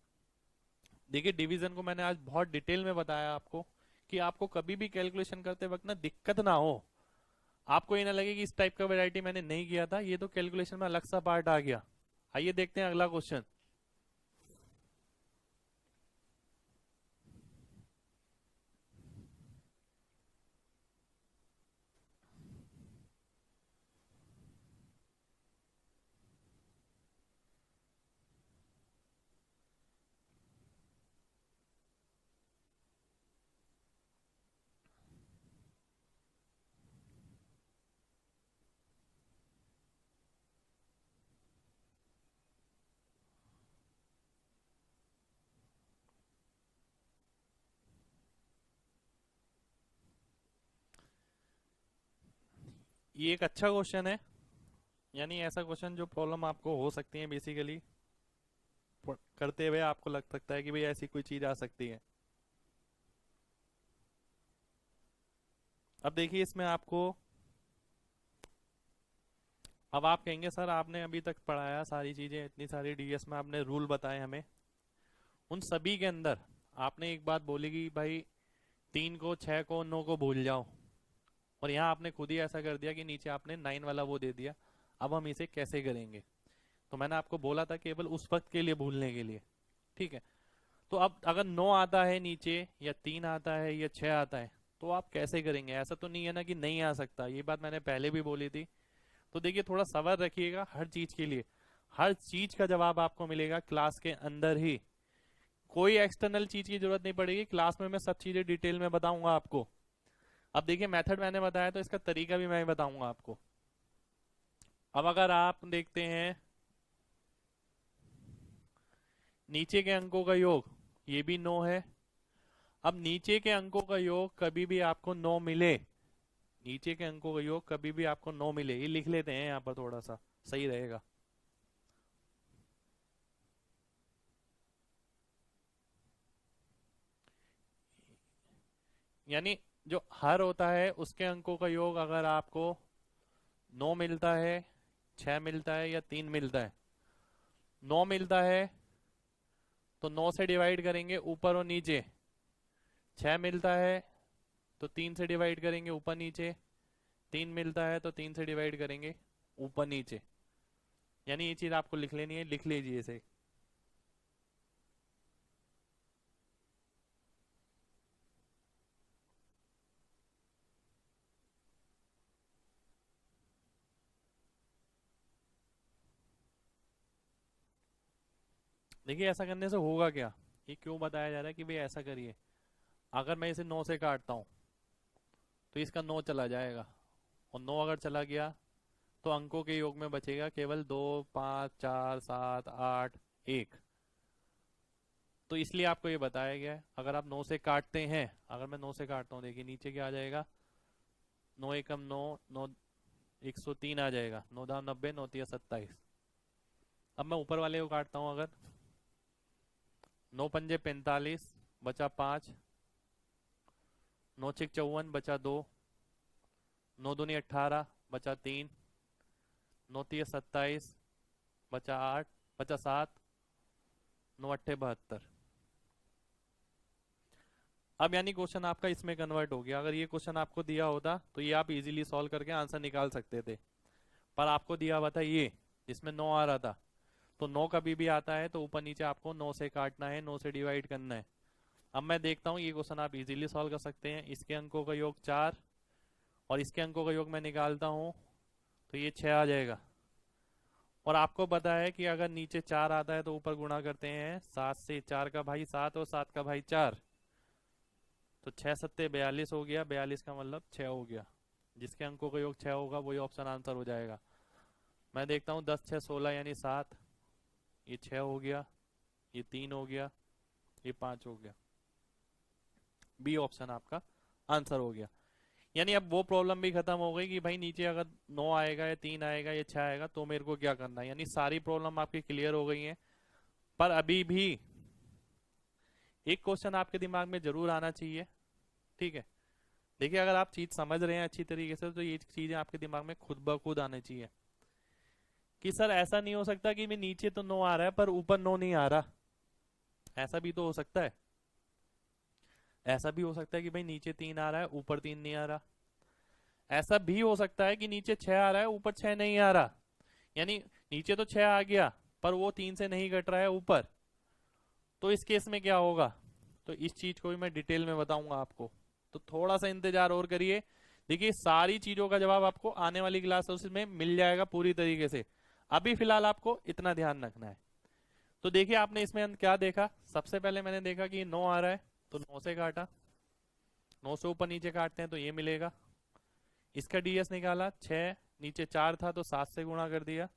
देखिए डिवीजन को मैंने आज बहुत डिटेल में बताया आपको कि आपको कभी भी कैलकुलेशन करते वक्त ना दिक्कत ना हो, आपको ये ना लगे कि इस टाइप का वैरायटी मैंने नहीं किया था, ये तो कैलकुलेशन में अलग सा पार्ट आ गया। आइए देखते हैं अगला क्वेश्चन। ये एक अच्छा क्वेश्चन है, यानी ऐसा क्वेश्चन जो प्रॉब्लम आपको हो सकती है बेसिकली करते हुए आपको लग सकता है कि भाई ऐसी कोई चीज आ सकती है। अब देखिए इसमें आपको, अब आप कहेंगे सर आपने अभी तक पढ़ाया सारी चीजें, इतनी सारी डीएस में आपने रूल बताए हमें, उन सभी के अंदर आपने एक बात बोली कि भाई 3 को 6 को 9 को भूल जाओ, और यहाँ आपने खुद ही ऐसा कर दिया कि नीचे आपने 9 वाला वो दे दिया। अब हम इसे कैसे करेंगे? तो मैंने आपको बोला था केवल उस वक्त के लिए भूलने के लिए, ठीक है। तो अब अगर 9 आता है नीचे, या 3 आता है, या 6 आता है, तो आप कैसे करेंगे? ऐसा तो नहीं है ना कि नहीं आ सकता, ये बात मैंने पहले भी बोली थी। तो देखिए थोड़ा सबर रखिएगा हर चीज के लिए, हर चीज का जवाब आपको मिलेगा क्लास के अंदर ही, कोई एक्सटर्नल चीज की जरूरत नहीं पड़ेगी, क्लास में मैं सब चीजें डिटेल में बताऊंगा आपको। अब देखिए मेथड मैंने बताया तो इसका तरीका भी मैं बताऊंगा आपको। अब अगर आप देखते हैं नीचे के अंकों का योग, ये भी 9 है। अब नीचे के अंकों का योग कभी भी आपको 9 मिले, नीचे के अंकों का योग कभी भी आपको 9 मिले, ये लिख लेते हैं यहाँ पर, थोड़ा सा सही रहेगा। यानी जो हर होता है उसके अंकों का योग अगर आपको 9 मिलता है, 6 मिलता है, या 3 मिलता है, 9 मिलता है तो 9 से डिवाइड करेंगे ऊपर और नीचे, 6 मिलता है तो 3 से डिवाइड करेंगे ऊपर नीचे, 3 मिलता है तो 3 से डिवाइड करेंगे ऊपर नीचे। यानी ये चीज आपको लिख लेनी है, लिख लीजिए इसे। देखिए ऐसा करने से होगा क्या, ये क्यों बताया जा रहा है कि भाई ऐसा करिए। अगर मैं इसे 9 से काटता हूं तो इसका 9 चला जाएगा, और 9 अगर चला गया तो अंकों के योग में बचेगा केवल 2 5 4 7 8 1। तो इसलिए आपको ये बताया गया है अगर आप 9 से काटते हैं, अगर मैं 9 से काटता हूँ देखिए नीचे क्या आ जाएगा, 9 एकम 9, 9 103 आ जाएगा, 9 दाम 90, 9 तिया 27। अब मैं ऊपर वाले को काटता हूँ, अगर 9 पंजे 45 बचा 5, 9 छिक 54 बचा 2, 9 दूनी 18 बचा 3, 9 तिया 27 बचा 8, बचा 7, 9 अट्ठे 72। अब यानी क्वेश्चन आपका इसमें कन्वर्ट हो गया। अगर ये क्वेश्चन आपको दिया होता तो ये आप इजीली सॉल्व करके आंसर निकाल सकते थे, पर आपको दिया हुआ था ये जिसमें 9 आ रहा था। तो 9 कभी भी आता है तो ऊपर नीचे आपको 9 से काटना है, 9 से डिवाइड करना है। अब मैं देखता हूँ ये क्वेश्चन आप इजीली सॉल्व कर सकते हैं। इसके अंकों का योग 4 और इसके अंकों का योग मैं निकालता हूँ तो ये 6 आ जाएगा। और आपको पता है कि अगर नीचे 4 आता है तो ऊपर गुणा करते हैं 7 से, 4 का भाई 7 और 7 का भाई 4, तो 6 सत्ते 42 हो गया, 42 का मतलब 6 हो गया। जिसके अंकों का योग 6 होगा वही ऑप्शन आंसर हो जाएगा। मैं देखता हूँ 10 6 16 यानी 7, ये 6 हो गया, ये 3 हो गया, ये 5 हो गया, बी ऑप्शन आपका आंसर हो गया। यानी अब वो प्रॉब्लम भी खत्म हो गई कि भाई नीचे अगर 9 आएगा या 3 आएगा या 6 आएगा तो मेरे को क्या करना है। यानी सारी प्रॉब्लम आपकी क्लियर हो गई है। पर अभी भी एक क्वेश्चन आपके दिमाग में जरूर आना चाहिए, ठीक है। देखिए अगर आप चीज समझ रहे हैं अच्छी तरीके से तो ये चीजें आपके दिमाग में खुद ब खुद आनी चाहिए कि सर ऐसा नहीं हो सकता कि मैं नीचे तो 9 आ रहा है पर ऊपर 9 नहीं आ रहा। ऐसा भी तो हो सकता है, ऐसा भी हो सकता है कि भाई नीचे 3 आ रहा है ऊपर 3 नहीं आ रहा। ऐसा भी हो सकता है कि नीचे 6 आ रहा है ऊपर 6 नहीं आ रहा। यानी नीचे तो 6 आ गया पर वो 3 से नहीं घट रहा है ऊपर। तो इस केस में क्या होगा, तो इस चीज को भी मैं डिटेल में बताऊंगा आपको, तो थोड़ा सा इंतजार और करिए। देखिए सारी चीजों का जवाब आपको आने वाली क्लासेस में मिल जाएगा पूरी तरीके से। अभी फिलहाल आपको इतना ध्यान रखना है। तो देखिए आपने इसमें क्या देखा, सबसे पहले मैंने देखा कि 9 आ रहा है तो 9 से काटा, 9 से ऊपर नीचे काटते हैं तो ये मिलेगा। इसका डीएस निकाला, 6 नीचे 4 था तो 7 से गुणा कर दिया,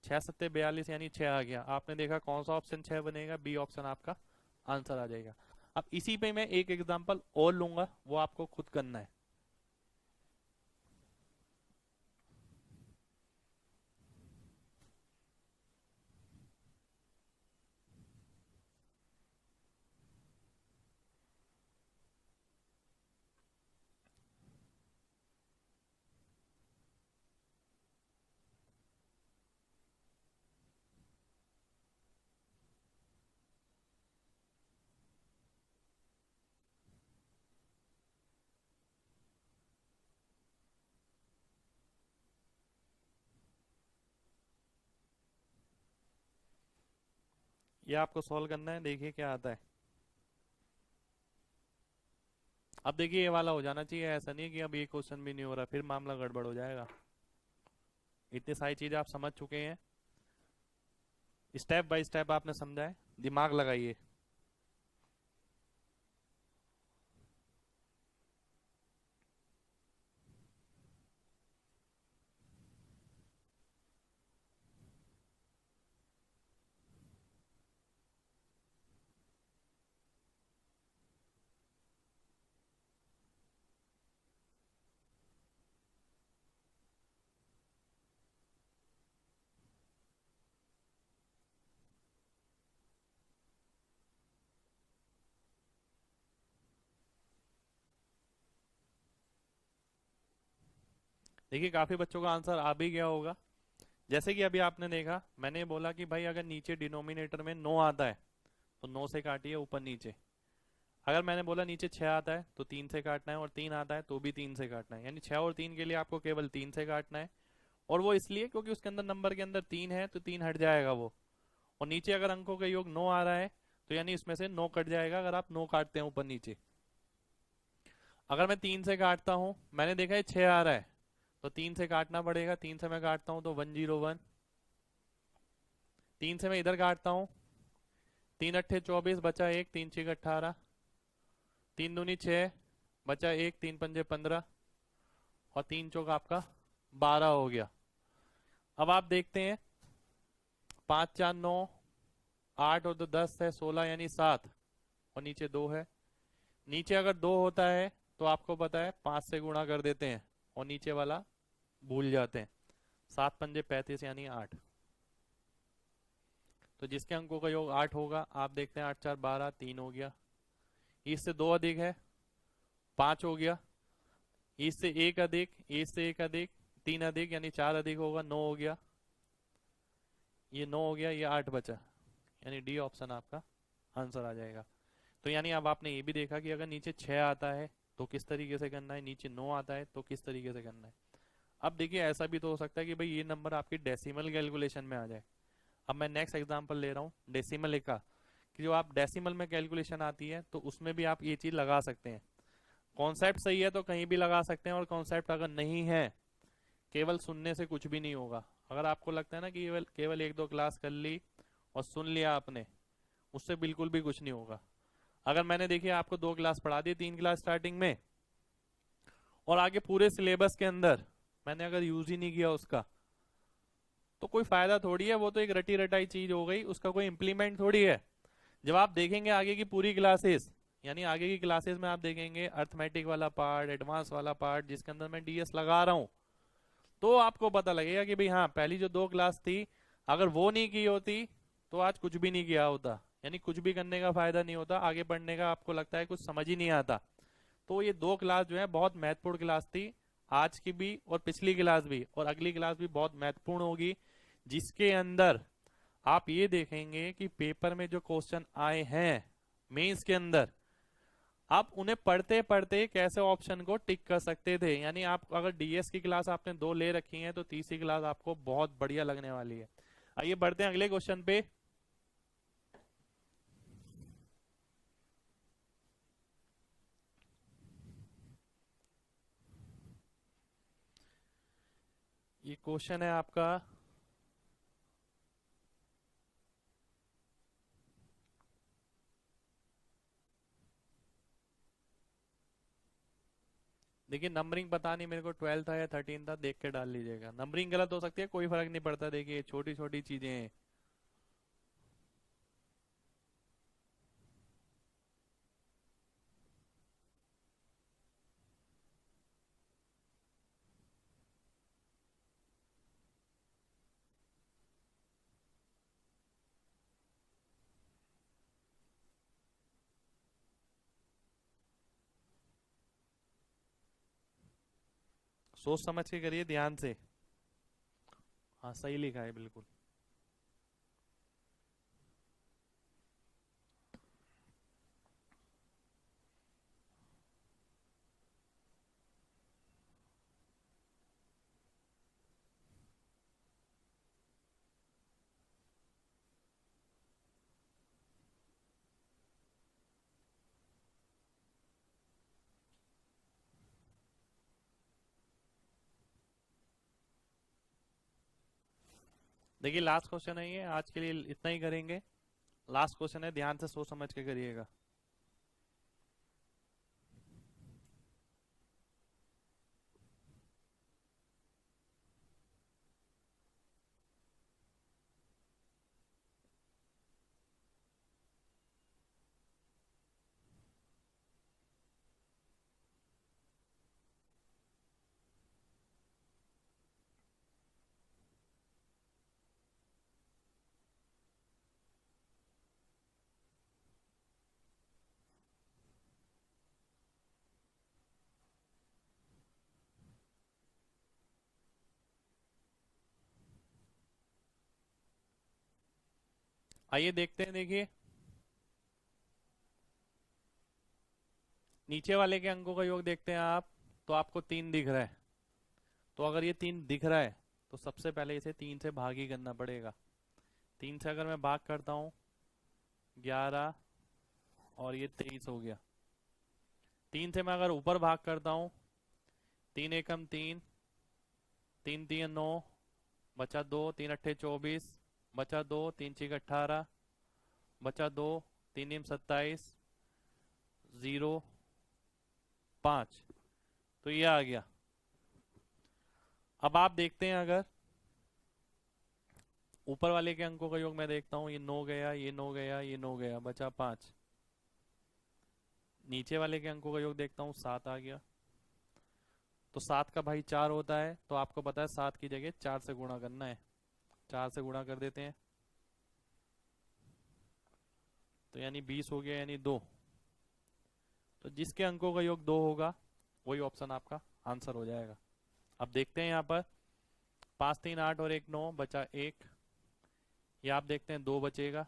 6 सत्ते 42 यानी 6 आ गया। आपने देखा कौन सा ऑप्शन 6 बनेगा, बी ऑप्शन आपका आंसर आ जाएगा। अब इसी पे मैं एक एग्जांपल और लूंगा, वो आपको खुद करना है। ये आपको सॉल्व करना है, देखिए क्या आता है। अब देखिए ये वाला हो जाना चाहिए, ऐसा नहीं है कि अब ये क्वेश्चन भी नहीं हो रहा, फिर मामला गड़बड़ हो जाएगा। इतनी सारी चीजें आप समझ चुके हैं, स्टेप बाय स्टेप आपने समझा है, दिमाग लगाइए। देखिए काफी बच्चों का आंसर आ भी गया होगा। जैसे कि अभी आपने देखा, मैंने बोला कि भाई अगर नीचे डिनोमिनेटर में 9 आता है तो 9 से काटिए ऊपर नीचे। अगर मैंने बोला नीचे 6 आता है तो 3 से काटना है, और 3 आता है तो भी 3 से काटना है, यानी 6 और 3 के लिए आपको केवल 3 से काटना है। और वो इसलिए क्योंकि उसके अंदर नंबर के अंदर 3 है तो 3 हट जाएगा वो। और नीचे अगर अंकों का योग 9 आ रहा है तो यानी इसमें से 9 कट जाएगा अगर आप 9 काटते हैं ऊपर नीचे। अगर मैं 3 से काटता हूं, मैंने देखा है 6 आ रहा है तो 3 से काटना पड़ेगा, 3 से मैं काटता हूं तो 101। 3 से मैं इधर काटता हूं, 3 अट्ठे 24 बचा 1, 3 छः 18, 3 दूनी 6 बचा 1, 3 पंजे 15, और 3 चौक आपका 12 हो गया। अब आप देखते हैं 5 4 9, 8 और 2 10 है 16 यानी 7, और नीचे 2 है। नीचे अगर 2 होता है तो आपको पता है 5 से गुणा कर देते हैं और नीचे वाला भूल जाते हैं। 7 पंजे 35 यानी 8। तो जिसके अंकों का योग 8 होगा, आप देखते हैं 8 4 12, 3 हो गया। इससे 2 अधिक है 5 हो गया। इससे 1 अधिक, इससे 1 अधिक, 3 अधिक यानी 4 अधिक होगा 9 हो गया। ये 9 हो गया, ये 8 बचा, यानी डी ऑप्शन आपका आंसर आ जाएगा। तो यानी अब आपने ये भी देखा कि अगर नीचे 6 आता है तो किस तरीके से करना है, नीचे 9 आता है तो किस तरीके से करना है। अब देखिए ऐसा भी तो हो सकता है कि भाई ये नंबर आपकी डेसिमल कैलकुलेशन में आ जाए। अब मैं नेक्स्ट एग्जांपल ले रहा हूँ डेसिमल का, कि जो आप डेसिमल में कैलकुलेशन आती है तो उसमें भी आप ये चीज लगा सकते हैं। कॉन्सेप्ट सही है तो कहीं भी लगा सकते हैं, और कॉन्सेप्ट अगर नहीं है, केवल सुनने से कुछ भी नहीं होगा। अगर आपको लगता है ना कि केवल केवल एक दो क्लास कर ली और सुन लिया आपने, उससे बिल्कुल भी कुछ नहीं होगा। अगर मैंने देखिए आपको 2 क्लास पढ़ा दी, 3 क्लास स्टार्टिंग में, और आगे पूरे सिलेबस के अंदर मैंने अगर यूज ही नहीं किया उसका, तो कोई फायदा थोड़ी है। वो तो एक रटी रटाई चीज हो गई, उसका कोई इंप्लीमेंट थोड़ी है। जब आप देखेंगे आगे की पूरी क्लासेस, यानी आगे की क्लासेस में आप देखेंगे अर्थमेटिक वाला पार्ट, एडवांस वाला पार्ट जिसके अंदर मैं डीएस लगा रहा हूं, तो आपको पता लगेगा कि भाई हाँ, पहली जो 2 क्लास थी, अगर वो नहीं की होती तो आज कुछ भी नहीं किया होता। यानी कुछ भी करने का फायदा नहीं होता, आगे बढ़ने का आपको लगता है कुछ समझ ही नहीं आता। तो ये 2 क्लास जो है बहुत महत्वपूर्ण क्लास थी, आज की भी और पिछली क्लास भी, और अगली क्लास भी बहुत महत्वपूर्ण होगी, जिसके अंदर आप ये देखेंगे कि पेपर में जो क्वेश्चन आए हैं मेंस के अंदर, आप उन्हें पढ़ते पढ़ते कैसे ऑप्शन को टिक कर सकते थे। यानी आप अगर डीएस की क्लास आपने 2 ले रखी है तो तीसरी क्लास आपको बहुत बढ़िया लगने वाली है। आइए बढ़ते हैं अगले क्वेश्चन पे। ये क्वेश्चन है आपका, देखिए नंबरिंग पता नहीं मेरे को 12 था या 13 था, देख के डाल लीजिएगा। नंबरिंग गलत हो सकती है, कोई फर्क नहीं पड़ता, देखिए छोटी छोटी चीजें हैं। सोच समझ के करिए ध्यान से। हाँ सही लिखा है बिल्कुल। देखिए लास्ट क्वेश्चन है ये, आज के लिए इतना ही करेंगे। लास्ट क्वेश्चन है, ध्यान से सोच समझ के करिएगा। आइए देखते हैं। देखिए नीचे वाले के अंकों का योग देखते हैं आप, तो आपको 3 दिख रहा है। तो अगर ये 3 दिख रहा है तो सबसे पहले इसे 3 से भाग ही करना पड़ेगा। 3 से अगर मैं भाग करता हूँ 11 और ये 23 हो गया। 3 से मैं अगर ऊपर भाग करता हूँ 3 एकम 3, 3 3 9, बचा 2, 3 अट्ठे 24, बचा 2, 3 छीक 18, बचा 2, 3 नीम 27, 0 5। तो ये आ गया। अब आप देखते हैं अगर ऊपर वाले के अंकों का योग मैं देखता हूँ, ये 9 गया, ये 9 गया, ये 9 गया, बचा 5। नीचे वाले के अंकों का योग देखता हूँ 7 आ गया। तो 7 का भाई 4 होता है, तो आपको पता है 7 की जगह 4 से गुणा करना है। 4 से गुणा कर देते हैं तो यानी 20 हो गया, यानी 2। तो जिसके अंकों का योग 2 होगा वही ऑप्शन आपका आंसर हो जाएगा। अब देखते हैं यहाँ पर 5 3 8 और 1 9, बचा 1। ये आप देखते हैं 2 बचेगा।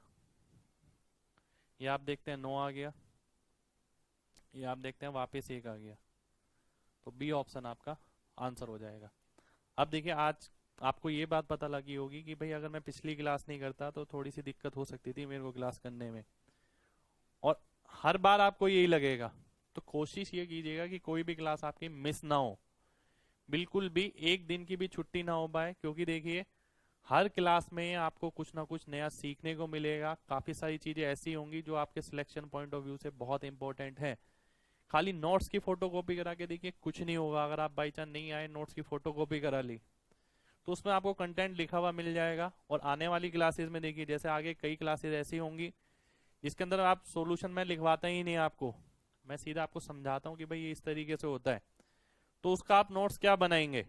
ये आप देखते हैं 9 आ गया। ये आप देखते हैं वापस 1 आ गया। तो बी ऑप्शन आपका आंसर हो जाएगा। अब देखिए आज आपको ये बात पता लगी होगी कि भाई अगर मैं पिछली क्लास नहीं करता तो थोड़ी सी दिक्कत हो सकती थी मेरे को क्लास करने में, और हर बार आपको यही लगेगा। तो कोशिश ये कीजिएगा कि कोई भी क्लास आपकी मिस ना हो, बिल्कुल भी एक दिन की भी छुट्टी ना हो पाए, क्योंकि देखिए हर क्लास में आपको कुछ ना कुछ नया सीखने को मिलेगा। काफी सारी चीजें ऐसी होंगी जो आपके सिलेक्शन पॉइंट ऑफ व्यू से बहुत इंपॉर्टेंट है। खाली नोट्स की फोटो कॉपी करा के देखिए कुछ नहीं होगा। अगर आप बाई चांस नहीं आए, नोट्स की फोटो कॉपी करा ली, तो उसमें आपको कंटेंट लिखा हुआ मिल जाएगा। और आने वाली क्लासेस में देखिए जैसे आगे कई क्लासेस ऐसी होंगी जिसके अंदर आप सॉल्यूशन में लिखवाता ही नहीं आपको, मैं सीधा आपको समझाता हूँ कि भाई ये इस तरीके से होता है, तो उसका आप नोट्स क्या बनाएंगे।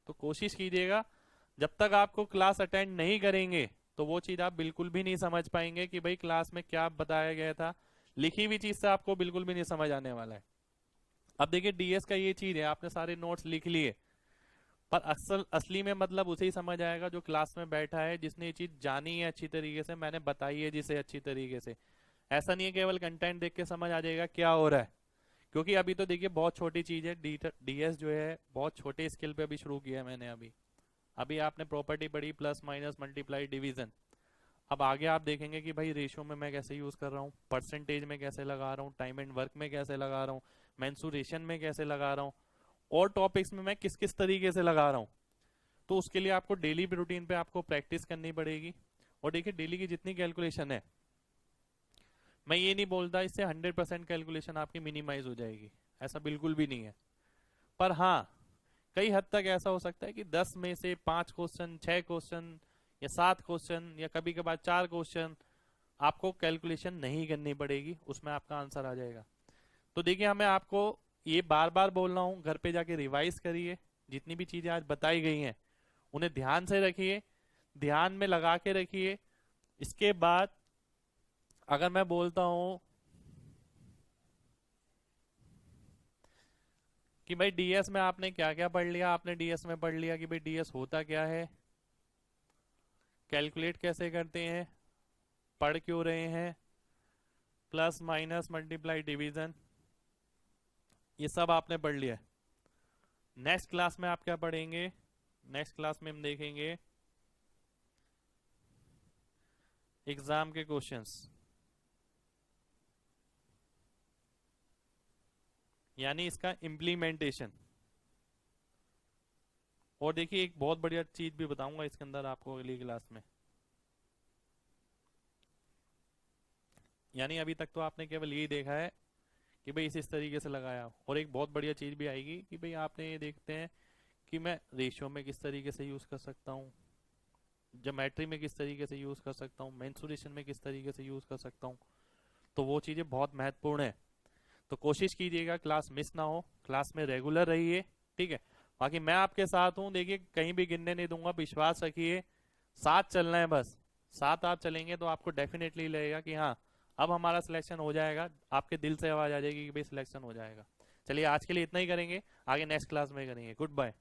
तो कोशिश कीजिएगा जब तक आपको क्लास अटेंड नहीं करेंगे तो वो चीज आप बिल्कुल भी नहीं समझ पाएंगे कि भाई क्लास में क्या बताया गया था। लिखी हुई चीज से आपको बिल्कुल भी नहीं समझ आने वाला है। अब देखिए डीएस का ये चीज है, आपने सारे नोट्स लिख लिए, पर असल असली में मतलब उसे ही समझ आएगा जो क्लास में बैठा है, जिसने ये चीज जानी है अच्छी तरीके से, मैंने बताई है जिसे अच्छी तरीके से। ऐसा नहीं है केवल कंटेंट देख के समझ आ जाएगा क्या हो रहा है, क्योंकि अभी तो देखिए बहुत छोटी चीज है। डीएस जो है बहुत छोटे स्केल पे अभी शुरू किया है मैंने। अभी अभी आपने प्रॉपर्टी पढ़ी, प्लस माइनस मल्टीप्लाई डिवीजन। अब आगे आप देखेंगे कि भाई रेशियो में मैं कैसे यूज कर रहा हूँ, परसेंटेज में कैसे लगा रहा हूँ, टाइम एंड वर्क में कैसे लगा रहा हूँ, मेंसुरेशन में कैसे लगा रहा हूँ, और टॉपिक्स में मैं किस किस तरीके से लगा रहा हूँ। तो उसके लिए आपको डेली रूटीन पे आपको प्रैक्टिस करनी पड़ेगी। और देखिए डेली की जितनी कैलकुलेशन है, मैं ये नहीं बोलता इससे 100% कैलकुलेशन आपकी मिनिमाइज हो जाएगी, ऐसा बिल्कुल भी नहीं है। पर हाँ, कई हद तक ऐसा हो सकता है कि 10 में से 5 क्वेश्चन, 6 क्वेश्चन या 7 क्वेश्चन या कभी कभार 4 क्वेश्चन आपको कैलकुलेशन नहीं करनी पड़ेगी, उसमें आपका आंसर आ जाएगा। तो देखिए हमें आपको ये बार बार बोल रहा हूँ, घर पे जाके रिवाइज करिए। जितनी भी चीजें आज बताई गई हैं उन्हें ध्यान से रखिए, ध्यान में लगा के रखिए। इसके बाद अगर मैं बोलता हूँ कि भाई डीएस में आपने क्या क्या पढ़ लिया, आपने डीएस में पढ़ लिया कि भाई डीएस होता क्या है, कैलकुलेट कैसे करते हैं, पढ़ क्यों रहे हैं, प्लस माइनस मल्टीप्लाई डिवीजन, ये सब आपने पढ़ लिया है। नेक्स्ट क्लास में आप क्या पढ़ेंगे, नेक्स्ट क्लास में हम देखेंगे एग्जाम के क्वेश्चंस, यानी इसका इम्प्लीमेंटेशन। और देखिए एक बहुत बढ़िया चीज भी बताऊंगा इसके अंदर आपको अगली क्लास में। यानी अभी तक तो आपने केवल यही देखा है कि भाई इस तरीके से लगाया, और एक बहुत बढ़िया चीज भी आएगी कि भाई आपने ये देखते हैं कि मैं रेशियो में किस तरीके से यूज कर सकता हूँ, ज्योमेट्री में किस तरीके से यूज कर सकता हूँ, मेंसुरेशन में किस तरीके से यूज कर सकता हूँ। तो वो चीजें बहुत महत्वपूर्ण है। तो कोशिश कीजिएगा क्लास मिस ना हो, क्लास में रेगुलर रहिए। ठीक है, बाकी मैं आपके साथ हूँ, देखिए कहीं भी गिरने नहीं दूंगा, विश्वास रखिए। साथ चलना है बस। साथ आप चलेंगे तो आपको डेफिनेटली लगेगा कि हाँ अब हमारा सिलेक्शन हो जाएगा, आपके दिल से आवाज आ जाएगी कि भाई सिलेक्शन हो जाएगा। चलिए आज के लिए इतना ही करेंगे, आगे नेक्स्ट क्लास में करेंगे। Good bye.